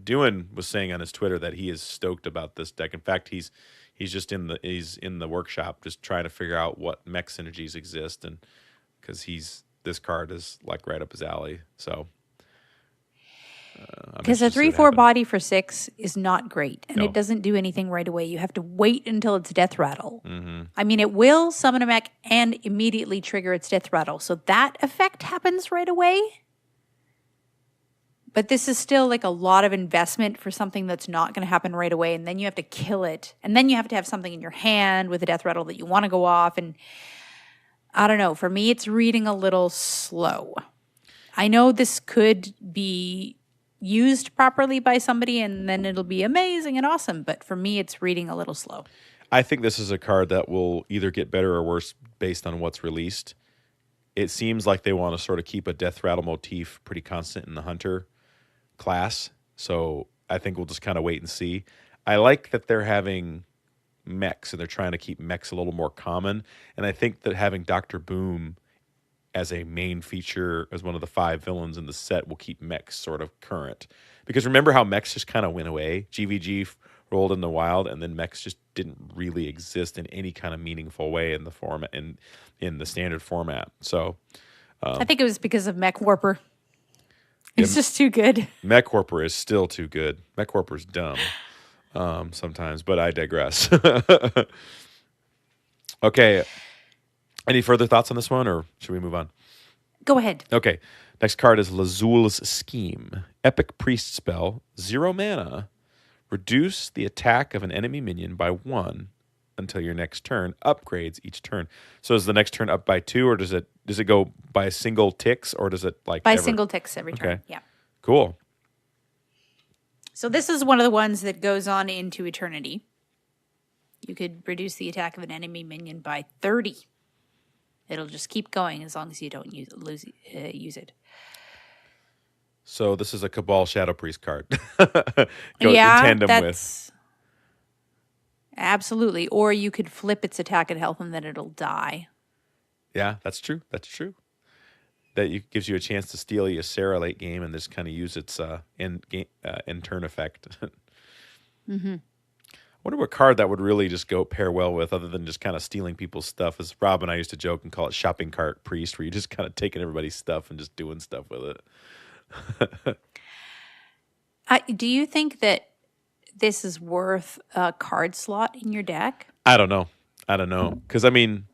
Dewin was saying on his Twitter that he is stoked about this deck. In fact, he's just in the workshop just trying to figure out what mech synergies exist, and because this card is like right up his alley. So because a 3/4 body for 6 is not great, and it doesn't do anything right away. You have to wait until it's Death Rattle. Mm-hmm. I mean, it will summon a mech and immediately trigger its Death Rattle, so that effect happens right away. But this is still like a lot of investment for something that's not going to happen right away. And then you have to kill it. And then you have to have something in your hand with a death rattle that you want to go off. And I don't know. For me, it's reading a little slow. I know this could be used properly by somebody and then it'll be amazing and awesome. But for me, it's reading a little slow. I think this is a card that will either get better or worse based on what's released. It seems like they want to sort of keep a death rattle motif pretty constant in the hunter class. So I think we'll just kind of wait and see. I like that they're having mechs and they're trying to keep mechs a little more common. And I think that having Dr. Boom as a main feature, as one of the 5 villains in the set, will keep mechs sort of current. Because remember how mechs just kind of went away? GVG rolled in the wild, and then mechs just didn't really exist in any kind of meaningful way in the format, in the standard format. So I think it was because of Mech Warper. It's just too good. Mech Warper is still too good. Mech Warper's dumb sometimes, but I digress. Okay. Any further thoughts on this one, or should we move on? Go ahead. Okay. Next card is Lazul's Scheme. Epic Priest spell, 0 mana. Reduce the attack of an enemy minion by 1 until your next turn. Upgrades each turn. So is the next turn up by 2, or does it go by single ticks, or does it like by single ticks every turn? Okay. Yeah. Cool. So this is one of the ones that goes on into eternity. You could reduce the attack of an enemy minion by 30. It'll just keep going as long as you don't use it. So this is a Cabal Shadow Priest card. In tandem with. Absolutely. Or you could flip its attack and health and then it'll die. Yeah, that's true. That's true. That gives you a chance to steal Ysera late game and just kind of use its end turn effect. Mm-hmm. I wonder what card that would really just go pair well with, other than just kind of stealing people's stuff. As Rob and I used to joke and call it shopping cart priest, where you're just kind of taking everybody's stuff and just doing stuff with it. Do you think that this is worth a card slot in your deck? I don't know. Because, I mean,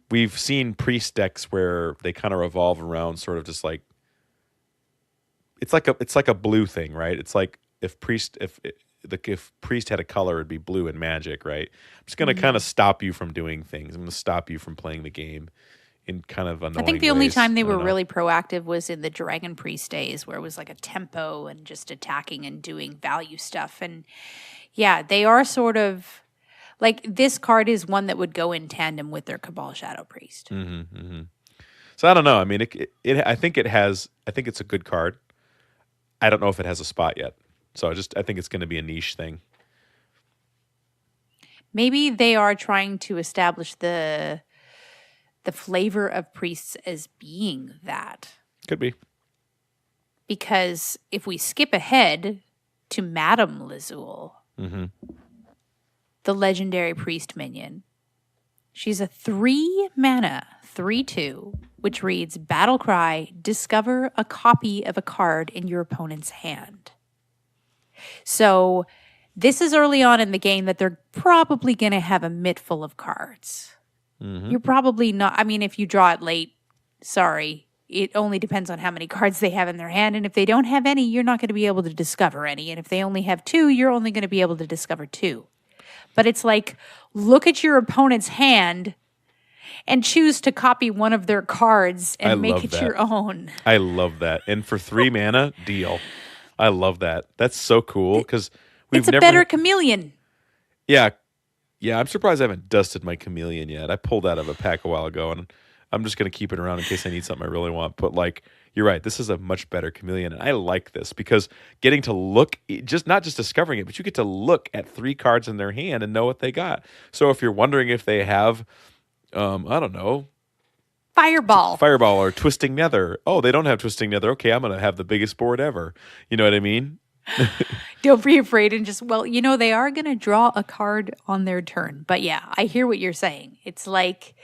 we've seen priest decks where they kind of revolve around sort of just like, it's like a blue thing, right? It's like if priest had a color, it'd be blue in Magic, right? I'm just going to kind of stop you from doing things. I'm going to stop you from playing the game in kind of annoying I think the only ways. time they were really proactive was in the Dragon Priest days, where it was like a tempo and just attacking and doing value stuff. And yeah, they are sort of like, this card is one that would go in tandem with their Cabal Shadow Priest. Mm-hmm, mm-hmm. So I don't know. I mean, I think it's a good card. I don't know if it has a spot yet. So I think it's going to be a niche thing. Maybe they are trying to establish the flavor of priests as being that. Could be. Because if we skip ahead to Madame Lazul, mm-hmm. the legendary priest minion, she's a 3 mana, 3/2, which reads, Battle Cry, discover a copy of a card in your opponent's hand. So this is early on in the game that they're probably going to have a mitt full of cards. Mm-hmm. You're probably not, I mean, if you draw it late, sorry, it only depends on how many cards they have in their hand. And if they don't have any, you're not going to be able to discover any. And if they only have 2, you're only going to be able to discover 2. But it's like, look at your opponent's hand and choose to copy one of their cards and make it your own. I love that. And for 3 mana, deal. I love that. That's so cool because it's a better chameleon. Yeah. Yeah, I'm surprised I haven't dusted my chameleon yet. I pulled out of a pack a while ago, and I'm just going to keep it around in case I need something I really want. But, like, you're right. This is a much better chameleon, and I like this because getting to look, not just discovering it, but you get to look at 3 cards in their hand and know what they got. So if you're wondering if they have, I don't know, Fireball or Twisting Nether. Oh, they don't have Twisting Nether. Okay, I'm going to have the biggest board ever. You know what I mean? Don't be afraid and just, they are going to draw a card on their turn. But yeah, I hear what you're saying. It's like,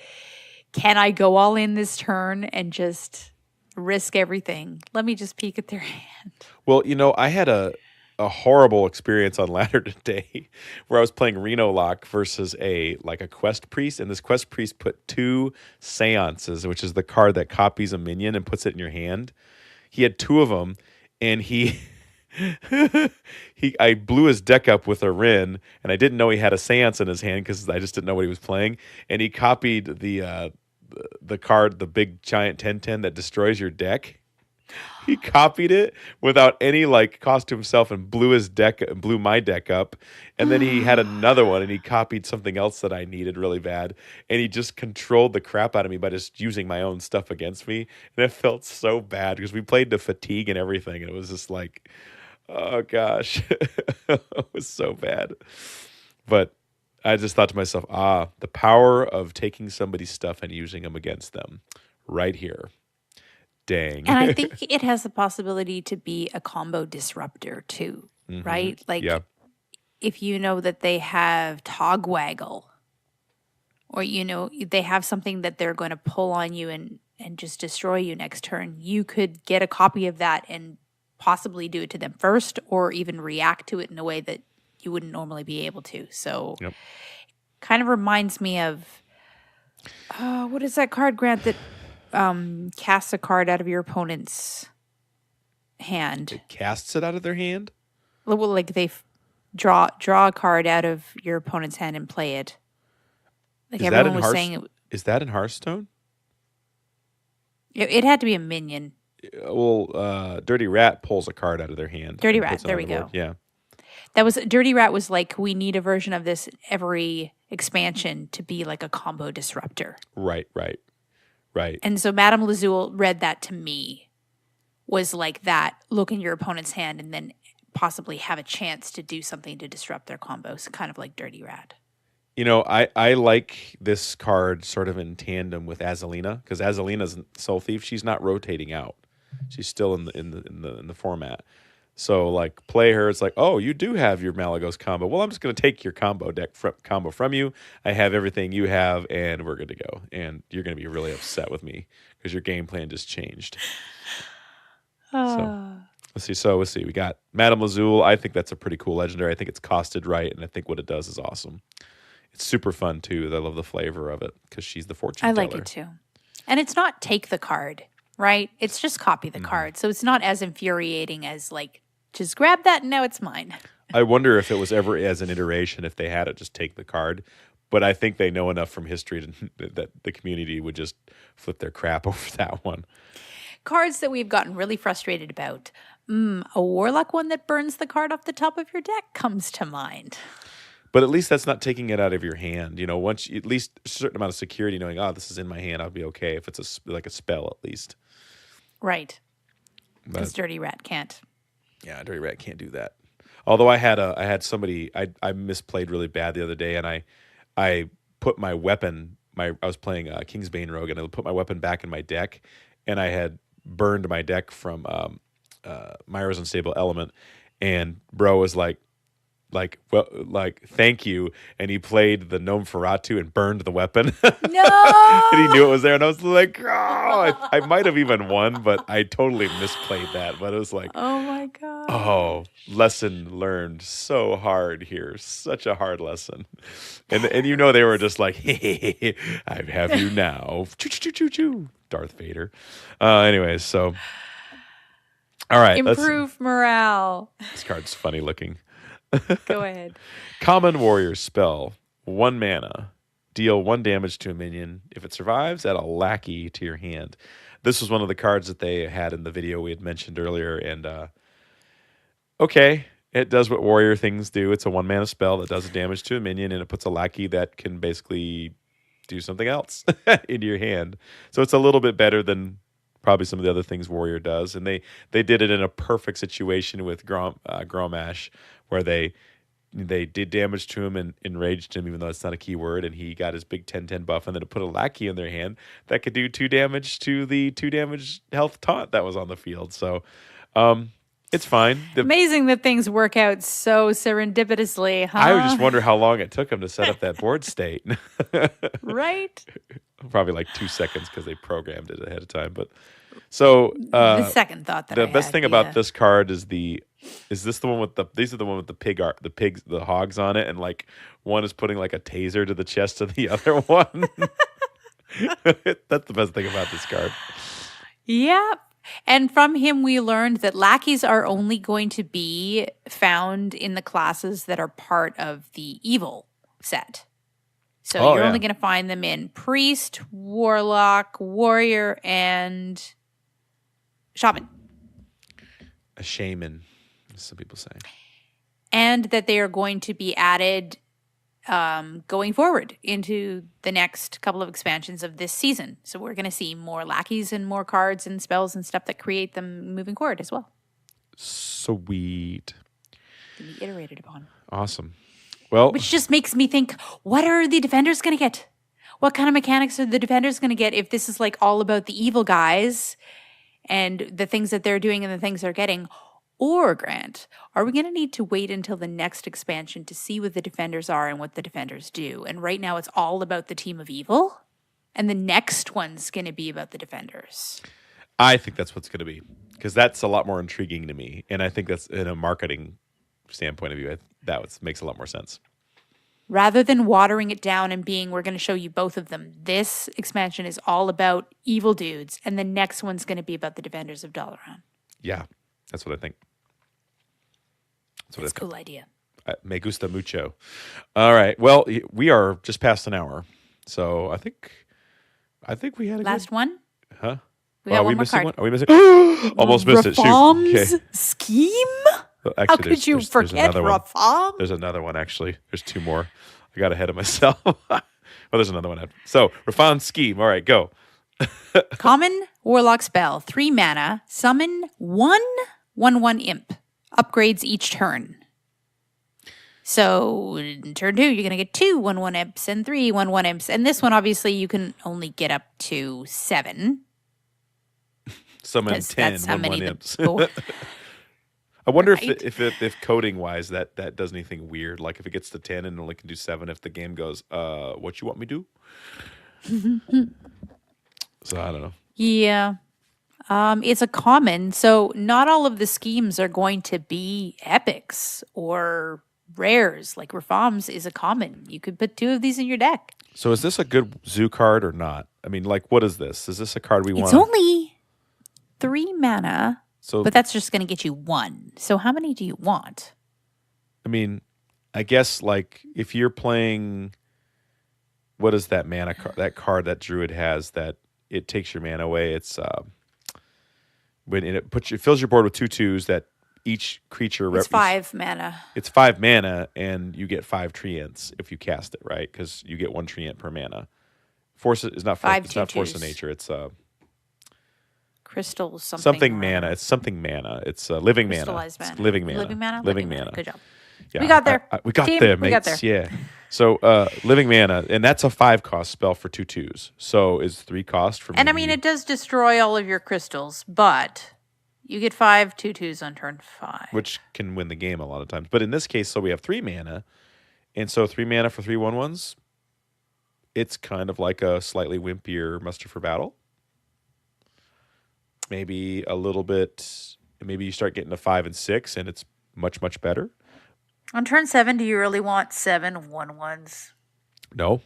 can I go all in this turn and just risk everything? Let me just peek at their hand. Well, I had a horrible experience on Ladder today where I was playing Reno Lock versus a Quest Priest, and this Quest Priest put 2 Seances, which is the card that copies a minion and puts it in your hand. He had 2 of them, and I blew his deck up with a Rin, and I didn't know he had a Seance in his hand because I just didn't know what he was playing. And he copied the card, the big giant 10/10 that destroys your deck. He copied it without any like cost to himself and blew my deck up. And then he had another one and he copied something else that I needed really bad. And he just controlled the crap out of me by just using my own stuff against me. And it felt so bad because we played to fatigue and everything. And it was just like, oh gosh, it was so bad. But I just thought to myself, the power of taking somebody's stuff and using them against them right here. Dang. And I think it has the possibility to be a combo disruptor too, right? Like Yeah. if you know that they have Togwaggle, or they have something that they're going to pull on you and just destroy you next turn, you could get a copy of that and possibly do it to them first, or even react to it in a way that you wouldn't normally be able to. So Yep. kind of reminds me of what is that card, Grant, that casts a card out of your opponent's hand? It casts it out of their hand? Well, like they draw a card out of your opponent's hand and play it. Like Is that everyone in was saying, Is that in Hearthstone? it had to be a minion. Well, Dirty Rat pulls a card out of their hand. Dirty and Rat, puts it there on we the go. board. Yeah. That was Dirty Rat was like, we need a version of this every expansion to be like a combo disruptor. Right. And so Madame Lazul read that to me was like that. Look in your opponent's hand and then possibly have a chance to do something to disrupt their combos, kind of like Dirty Rat. I like this card sort of in tandem with Azalina, because Azalina's Soul Thief. She's not rotating out. She's still in the format. So like play her. It's like, oh, you do have your Malagos combo. Well, I'm just going to take your combo combo from you. I have everything you have, and we're good to go. And you're going to be really upset with me because your game plan just changed. So let's see. We got Madame Lazul. I think that's a pretty cool legendary. I think it's costed right, and I think what it does is awesome. It's super fun too. I love the flavor of it because she's the fortune teller. I like it too. And it's not take the card, right? It's just copy the card. So it's not as infuriating as like, just grab that and now it's mine. I wonder if it was ever as an iteration, if they had it just take the card. But I think they know enough from history that the community would just flip their crap over that one. Cards that we've gotten really frustrated about. A Warlock one that burns the card off the top of your deck comes to mind. But at least that's not taking it out of your hand. Once at least a certain amount of security, knowing, this is in my hand, I'll be okay if it's like a spell at least. Right. Because Dirty Rat can't. Yeah, Dirty Rat can't do that. Although I had somebody I misplayed really bad the other day, and I put my weapon. I was playing Kingsbane Rogue, and I put my weapon back in my deck, and I had burned my deck from Myra's Unstable Element, and bro was like, thank you, and he played the Gnome Feratu and burned the weapon. No! And he knew it was there, and I was like, I might have even won, but I totally misplayed that. But it was like, oh my god, oh, lesson learned so hard here, such a hard lesson. And they were just like, hey, I have you now, choo, Darth Vader. Anyways, so all right, improve morale. This card's funny looking. Go ahead. Common Warrior spell, 1 mana. Deal 1 damage to a minion. If it survives, add a lackey to your hand. This was one of the cards that they had in the video we had mentioned earlier. And okay, it does what warrior things do. It's a 1 mana spell that does damage to a minion, and it puts a lackey that can basically do something else into your hand. So it's a little bit better than probably some of the other things warrior does. And they did it in a perfect situation with Gromash, where they did damage to him and enraged him, even though it's not a keyword, and he got his big 10/10 buff, and then it put a lackey in their hand that could do 2 damage to the 2 damage health taunt that was on the field. So it's fine. Amazing that things work out so serendipitously, huh? I would just wonder how long it took him to set up that board state. Right? Probably like 2 seconds because they programmed it ahead of time. But so the second thought that the I best had, thing about this card is this the one with these are the one with the pigs, the hogs on it, and like one is putting like a taser to the chest of the other one. That's the best thing about this card. Yeah. And from him, we learned that lackeys are only going to be found in the classes that are part of the evil set. So Oh, you're yeah. only going to find them in priest, warlock, warrior, and shaman. A shaman, as some people say. And that they are going to be added going forward into the next couple of expansions of this season. So we're going to see more lackeys and more cards and spells and stuff that create them moving forward as well. Sweet. To be iterated upon. Awesome. Well, Which just makes me think, what are the defenders going to get? What kind of mechanics are the defenders going to get if this is like all about the evil guys and the things that they're doing and the things they're getting? Or, Grant, are we going to need to wait until the next expansion to see what the defenders are and what the defenders do? And right now it's all about the team of evil, and the next one's going to be about the defenders. I think that's what's going to be, because that's a lot more intriguing to me. And I think that's, in a marketing standpoint of view, makes a lot more sense. Rather than watering it down and being, we're going to show you both of them, this expansion is all about evil dudes, and the next one's going to be about the defenders of Dalaran. Yeah, that's what I think. That's a cool idea. Me gusta mucho. All right. Well, we are just past an hour, so I think we had a Last one? Huh? We got Are one we more missing card. one? Are we missing? Almost missed it. Shoot. Reform's Okay. scheme? Well, How actually, could you there's forget another one. Reform? There's another one, actually. There's two more. I got ahead of myself. Well, there's another one. So, Reform scheme. All right, go. Common warlock spell, 3 mana, summon 1/1/1 imp. Upgrades each turn. So in turn 2, you're going to get 2 1/1 imps and 3 1/1 imps. And this one, obviously, you can only get up to 7. Summon 10 That's how one many imps. the I wonder Right. if coding wise that does anything weird. Like if it gets to 10 and only can do 7, if the game goes, what you want me to do? So I don't know. Yeah. It's a common, so not all of the schemes are going to be epics or rares. Like Reforms is a common. You could put 2 of these in your deck. So is this a good zoo card or not? I mean, like, what is this? Is this a card we want? It's only 3 mana, So but that's just going to get you 1. So how many do you want? I mean, I guess like if you're playing, what is that mana card? That card that Druid has that it takes your mana away. It's when it fills your board with 2/2s that each creature It's 5 mana. It's 5 mana and you get 5 treants if you cast it, right? Because you get 1 treant per mana. Force is not force, 5 it's not force of 2/2s. nature. It's Crystal something. something or mana. It's something mana. It's living mana. crystallized It's mana. living mana. Living mana? Living mana. Good job. Yeah, We got there. we got Team, there, we mates. got Yeah. So living mana, and that's a 5-cost spell for 2/2s. So is 3 cost for me. And I mean, it does destroy all of your crystals, but you get 5 2/2s on turn 5. which can win the game a lot of times. But in this case, so we have 3 mana, and so 3 mana for 3 1/1s. It's kind of like a slightly wimpier muster for battle. Maybe a little bit. Maybe you start getting to 5 and 6, and it's much better. On turn 7, do you really want 7 1/1s? No.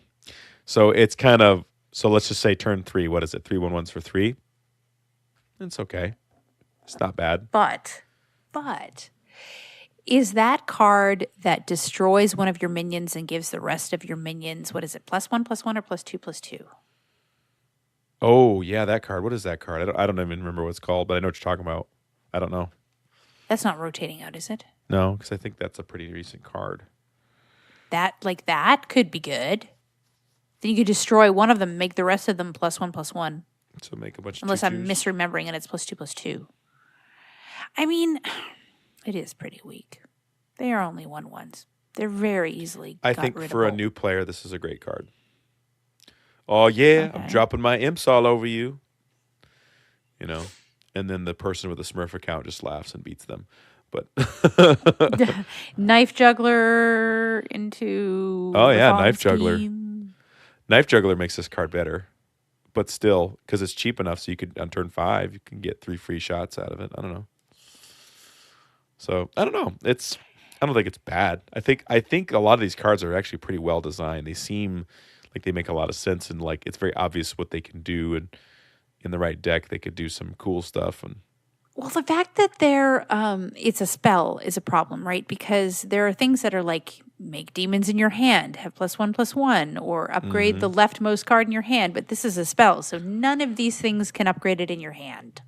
So it's kind of, so let's just say turn 3. What is it? 3 1/1s for 3. It's okay. It's not bad. But is that card that destroys one of your minions and gives the rest of your minions, what is it, +1/+1 or +2/+2? Oh yeah, that card. What is that card? I don't even remember what it's called, but I know what you're talking about. I don't know. That's not rotating out, is it? No, because I think that's a pretty recent card. That could be good. Then you could destroy one of them and make the rest of them +1/+1. So make a bunch of Unless I'm 2/2s. misremembering and it's +2/+2. I mean, it is pretty weak. They are only 1/1s. They're very easily I got think rid for a of. new player, this is a great card. Oh yeah, I'm Okay. dropping my imps all over you. You know, and then the person with the Smurf account just laughs and beats them. But Knife Juggler into Oh, yeah, Reform Knife Juggler. Scheme. Knife Juggler makes this card better, but still, because it's cheap enough, so you could on turn 5 you can get 3 free shots out of it. I don't know. So I don't know. I don't think it's bad. I think a lot of these cards are actually pretty well designed. They seem like they make a lot of sense, and like it's very obvious what they can do, and in the right deck, they could do some cool stuff. And Well, the fact that it's a spell is a problem, right? Because there are things that are like make demons in your hand, have +1/+1, or upgrade the leftmost card in your hand. But this is a spell, so none of these things can upgrade it in your hand.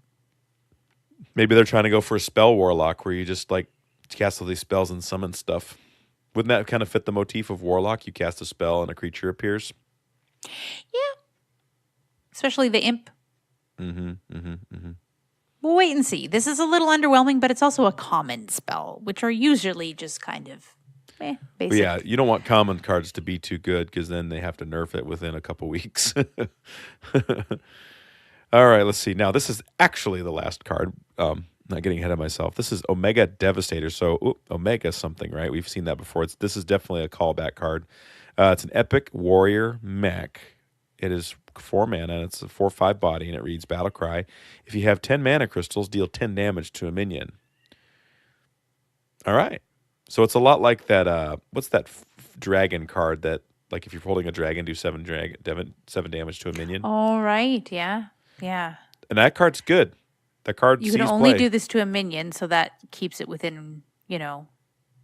maybe they're trying to go for a spell warlock where you just like cast all these spells and summon stuff. Wouldn't that kind of fit the motif of warlock? You cast a spell and a creature appears. Yeah, especially the imp. We'll wait and see. This is a little underwhelming, but it's also a common spell, which are usually just kind of basic. But yeah, you don't want common cards to be too good because then they have to nerf it within a couple weeks. All right, let's see. Now, this is actually the last card. Not getting ahead of myself. This is Omega Devastator. So, Omega something, right? We've seen that before. This is definitely a callback card. It's an epic warrior mech. It is 4 mana, and it's a 4/5 body, and it reads Battle Cry. If you have 10 mana crystals, deal 10 damage to a minion. All right. So it's a lot like that, what's that dragon card that, like, if you're holding a dragon, do 7 damage to a minion? All right, yeah. Yeah. And that card's good. That card You sees can only play. do this to a minion, so that keeps it within,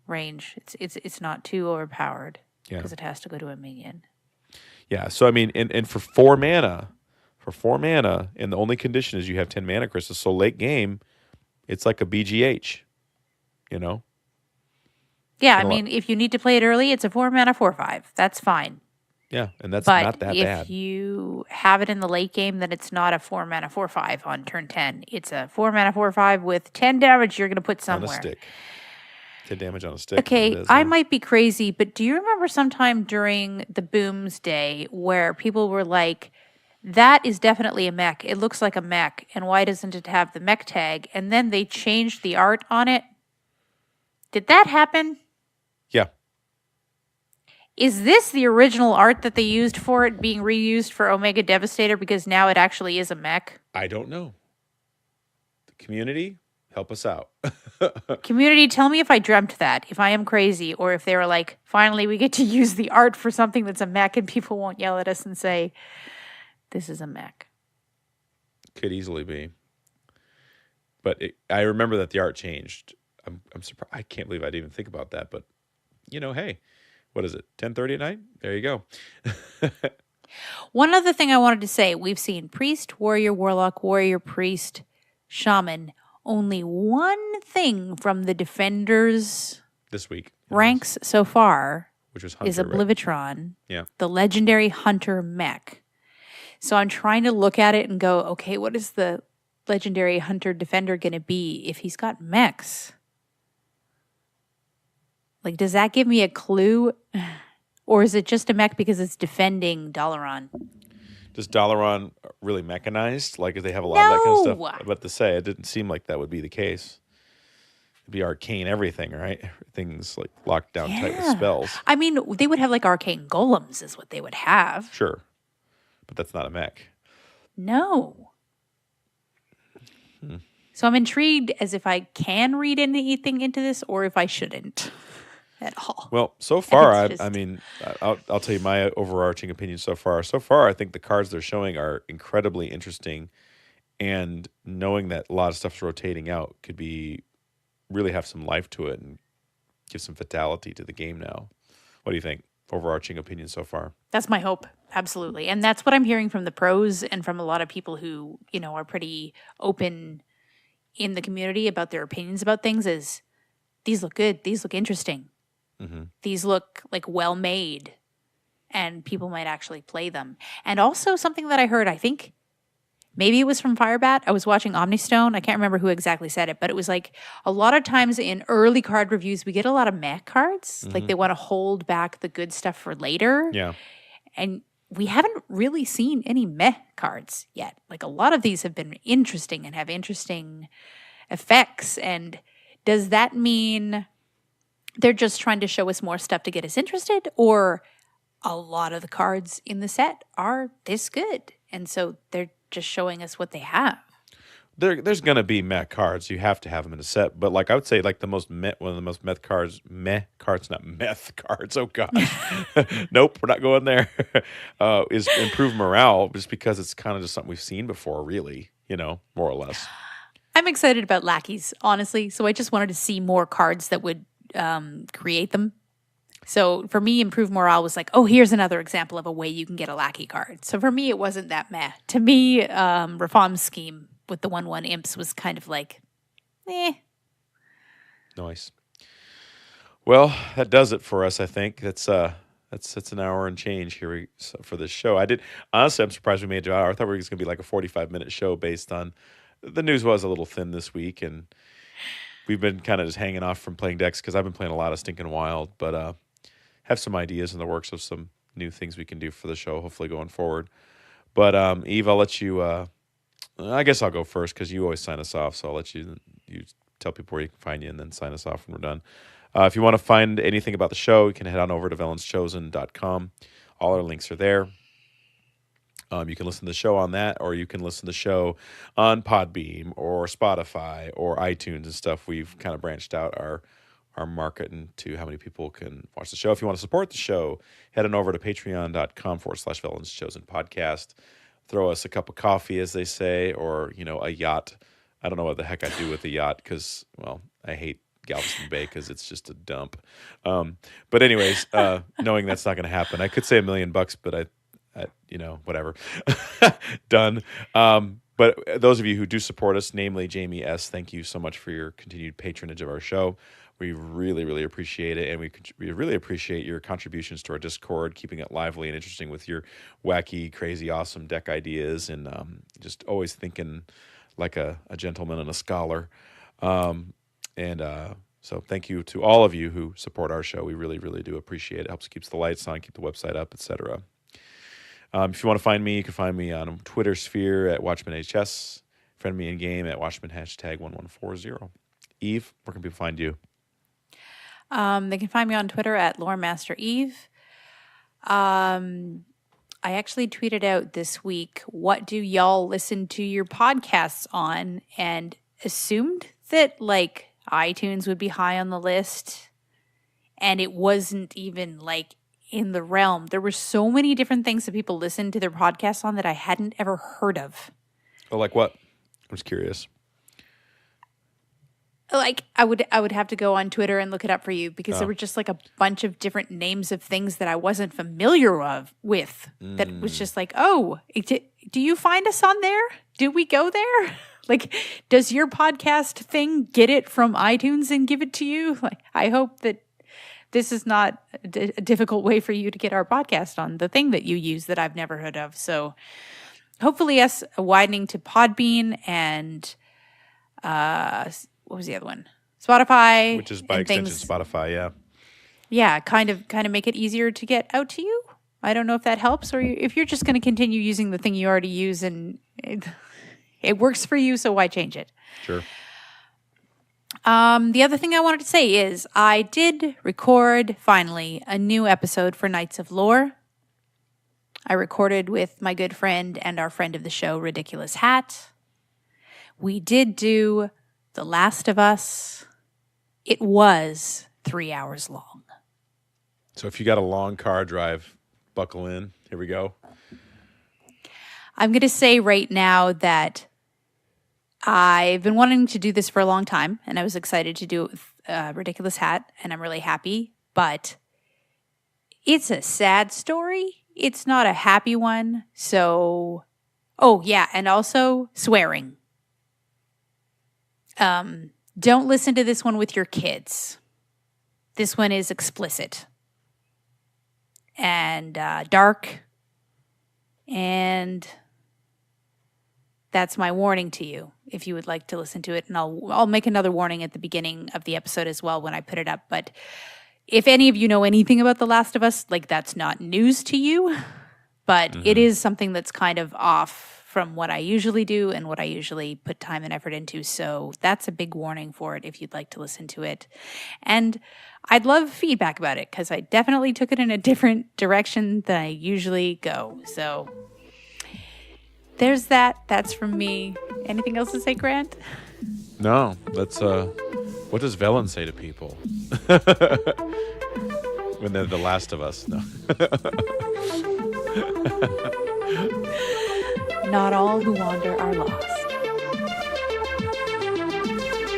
range. It's not too overpowered because it has to go to a minion. Yeah, so I mean, and for 4 mana, and the only condition is you have 10 mana crystals. So late game, it's like a BGH, Yeah, I mean, if you need to play it early, it's a 4 mana 4/5. That's fine. Yeah, and that's But not that if bad. you have it in the late game, then it's not a 4 mana 4/5 on turn 10. It's a 4 mana 4/5 with 10 damage you're going to put somewhere. On a stick. 10 damage on a stick. Okay, I might be crazy, but do you remember sometime during the Booms Day where people were like, that is definitely a mech. It looks like a mech. And why doesn't it have the mech tag? And then they changed the art on it. Did that happen? Yeah. Is this the original art that they used for it being reused for Omega Devastator because now it actually is a mech? I don't know. The community, help us out. Community, tell me if I dreamt that, if I am crazy, or if they were like, finally we get to use the art for something that's a mech and people won't yell at us and say, this is a mech. Could easily be. But I remember that the art changed. I'm surprised. I can't believe I didn't even think about that. But, hey, what is it? 10:30 at night? There you go. One other thing I wanted to say, we've seen priest, warrior, warlock, warrior, priest, shaman. Only one thing from the defenders This week. ranks so far Which was Hunter, is Oblivitron, right? Yeah. the legendary hunter mech. So I'm trying to look at it and go, okay, what is the legendary hunter defender going to be if he's got mechs? Like, does that give me a clue? Or is it just a mech because it's defending Dalaran? Does Dalaran really mechanized? Like, if they have a lot of that kind of stuff? I'm about to say, it didn't seem like that would be the case. It'd be arcane everything, right? Everything's like locked down tight with spells. I mean, they would have like arcane golems is what they would have. Sure. But that's not a mech. No. So I'm intrigued as if I can read anything into this or if I shouldn't at all. Well, so far, I'll tell you my overarching opinion so far. So far, I think the cards they're showing are incredibly interesting. And knowing that a lot of stuff's rotating out could really have some life to it and give some vitality to the game now. What do you think? Overarching opinion so far? That's my hope. Absolutely. And that's what I'm hearing from the pros and from a lot of people who, are pretty open in the community about their opinions about things is these look good. These look interesting. Mm-hmm. These look like well made and people might actually play them. And also something that I heard, I think maybe it was from Firebat. I was watching Omnistone. I can't remember who exactly said it, but it was like a lot of times in early card reviews, we get a lot of mech cards. Mm-hmm. Like they want to hold back the good stuff for later. Yeah. And we haven't really seen any meh cards yet. Like a lot of these have been interesting and have interesting effects. And does that mean they're just trying to show us more stuff to get us interested? Or a lot of the cards in the set are this good. And so they're just showing us what they have. there's gonna be meh cards. You have to have them in a set. But like I would say, like one of the most meh cards, not meth cards. Oh gosh, nope, we're not going there. Is improve morale, just because it's kind of just something we've seen before, really. More or less. I'm excited about lackeys, honestly. So I just wanted to see more cards that would create them. So for me, improve morale was like, oh, here's another example of a way you can get a lackey card. So for me, it wasn't that meh. To me, Reform's scheme with the 1/1 imps was kind of like, eh. Nice. Well, that does it for us. I think that's an hour and change here for this show. Honestly, I'm surprised we made it to an hour. I thought we were going to be like a 45-minute show based on the news was a little thin this week, and we've been kind of just hanging off from playing decks because I've been playing a lot of Stinking Wild, but have some ideas in the works of some new things we can do for the show, hopefully going forward. But Eve, I'll let you. I guess I'll go first because you always sign us off, so I'll let you tell people where you can find you and then sign us off when we're done. If you want to find anything about the show, you can head on over to velenschosen.com. All our links are there. You can listen to the show on that, or you can listen to the show on Podbeam or Spotify or iTunes and stuff. We've kind of branched out our market into how many people can watch the show. If you want to support the show, head on over to patreon.com/VelensChosen podcast. Throw us a cup of coffee, as they say, or, a yacht. I don't know what the heck I'd do with a yacht because, well, I hate Galveston Bay because it's just a dump. But anyways, knowing that's not going to happen, I could say $1 million, but I whatever. Done. But those of you who do support us, namely Jamie S., thank you so much for your continued patronage of our show. We really, really appreciate it, and we really appreciate your contributions to our Discord, keeping it lively and interesting with your wacky, crazy, awesome deck ideas, and just always thinking like a gentleman and a scholar. So thank you to all of you who support our show. We really, really do appreciate it. It helps keeps the lights on, keep the website up, etc. If you want to find me, you can find me on Twitter sphere at WatchmanHS. Friend me in game at Watchman #1140. Eve, where can people find you? They can find me on Twitter at LoreMasterEve. I actually tweeted out this week, what do y'all listen to your podcasts on? And assumed that like iTunes would be high on the list. And it wasn't even like in the realm. There were so many different things that people listen to their podcasts on that I hadn't ever heard of. Oh, like what? I was curious. Like I would have to go on Twitter and look it up for you because there were just like a bunch of different names of things that I wasn't familiar with. That was just like, oh, do you find us on there? Do we go there? Like, does your podcast thing get it from iTunes and give it to you? Like, I hope that this is not a difficult way for you to get our podcast on the thing that you use that I've never heard of. So hopefully us widening to Podbean and what was the other one? Spotify. Which is by extension Spotify, yeah. Yeah, kind of make it easier to get out to you. I don't know if that helps, or if you're just going to continue using the thing you already use and it works for you, so why change it? Sure. The other thing I wanted to say is I did record, finally, a new episode for Knights of Lore. I recorded with my good friend and our friend of the show, Ridiculous Hat. We did do The Last of Us. It was 3 hours long. So if you got a long car drive, buckle in. Here we go. I'm going to say right now that I've been wanting to do this for a long time, and I was excited to do it with Ridiculous Hat, and I'm really happy. But it's a sad story. It's not a happy one. So, oh, yeah, and also swearing. Don't listen to this one with your kids. This one is explicit and dark, and that's my warning to you if you would like to listen to it. And I'll make another warning at the beginning of the episode as well when I put it up. But if any of you know anything about The Last of Us, like that's not news to you, but it is something that's kind of off from what I usually do and what I usually put time and effort into. So that's a big warning for it if you'd like to listen to it. And I'd love feedback about it because I definitely took it in a different direction than I usually go. So there's that. That's from me. Anything else to say, Grant? No, that's what does Velen say to people when they're the last of us? No. Not all who wander are lost.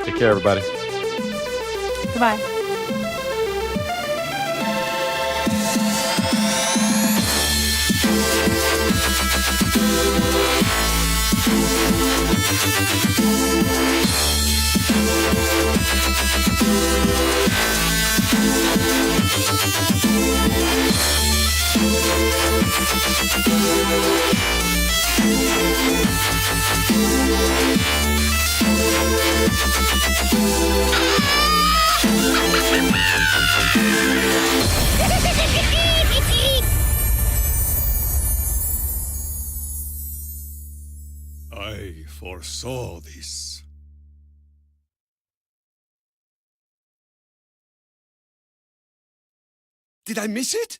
Take care, everybody. Goodbye. I foresaw this. Did I miss it?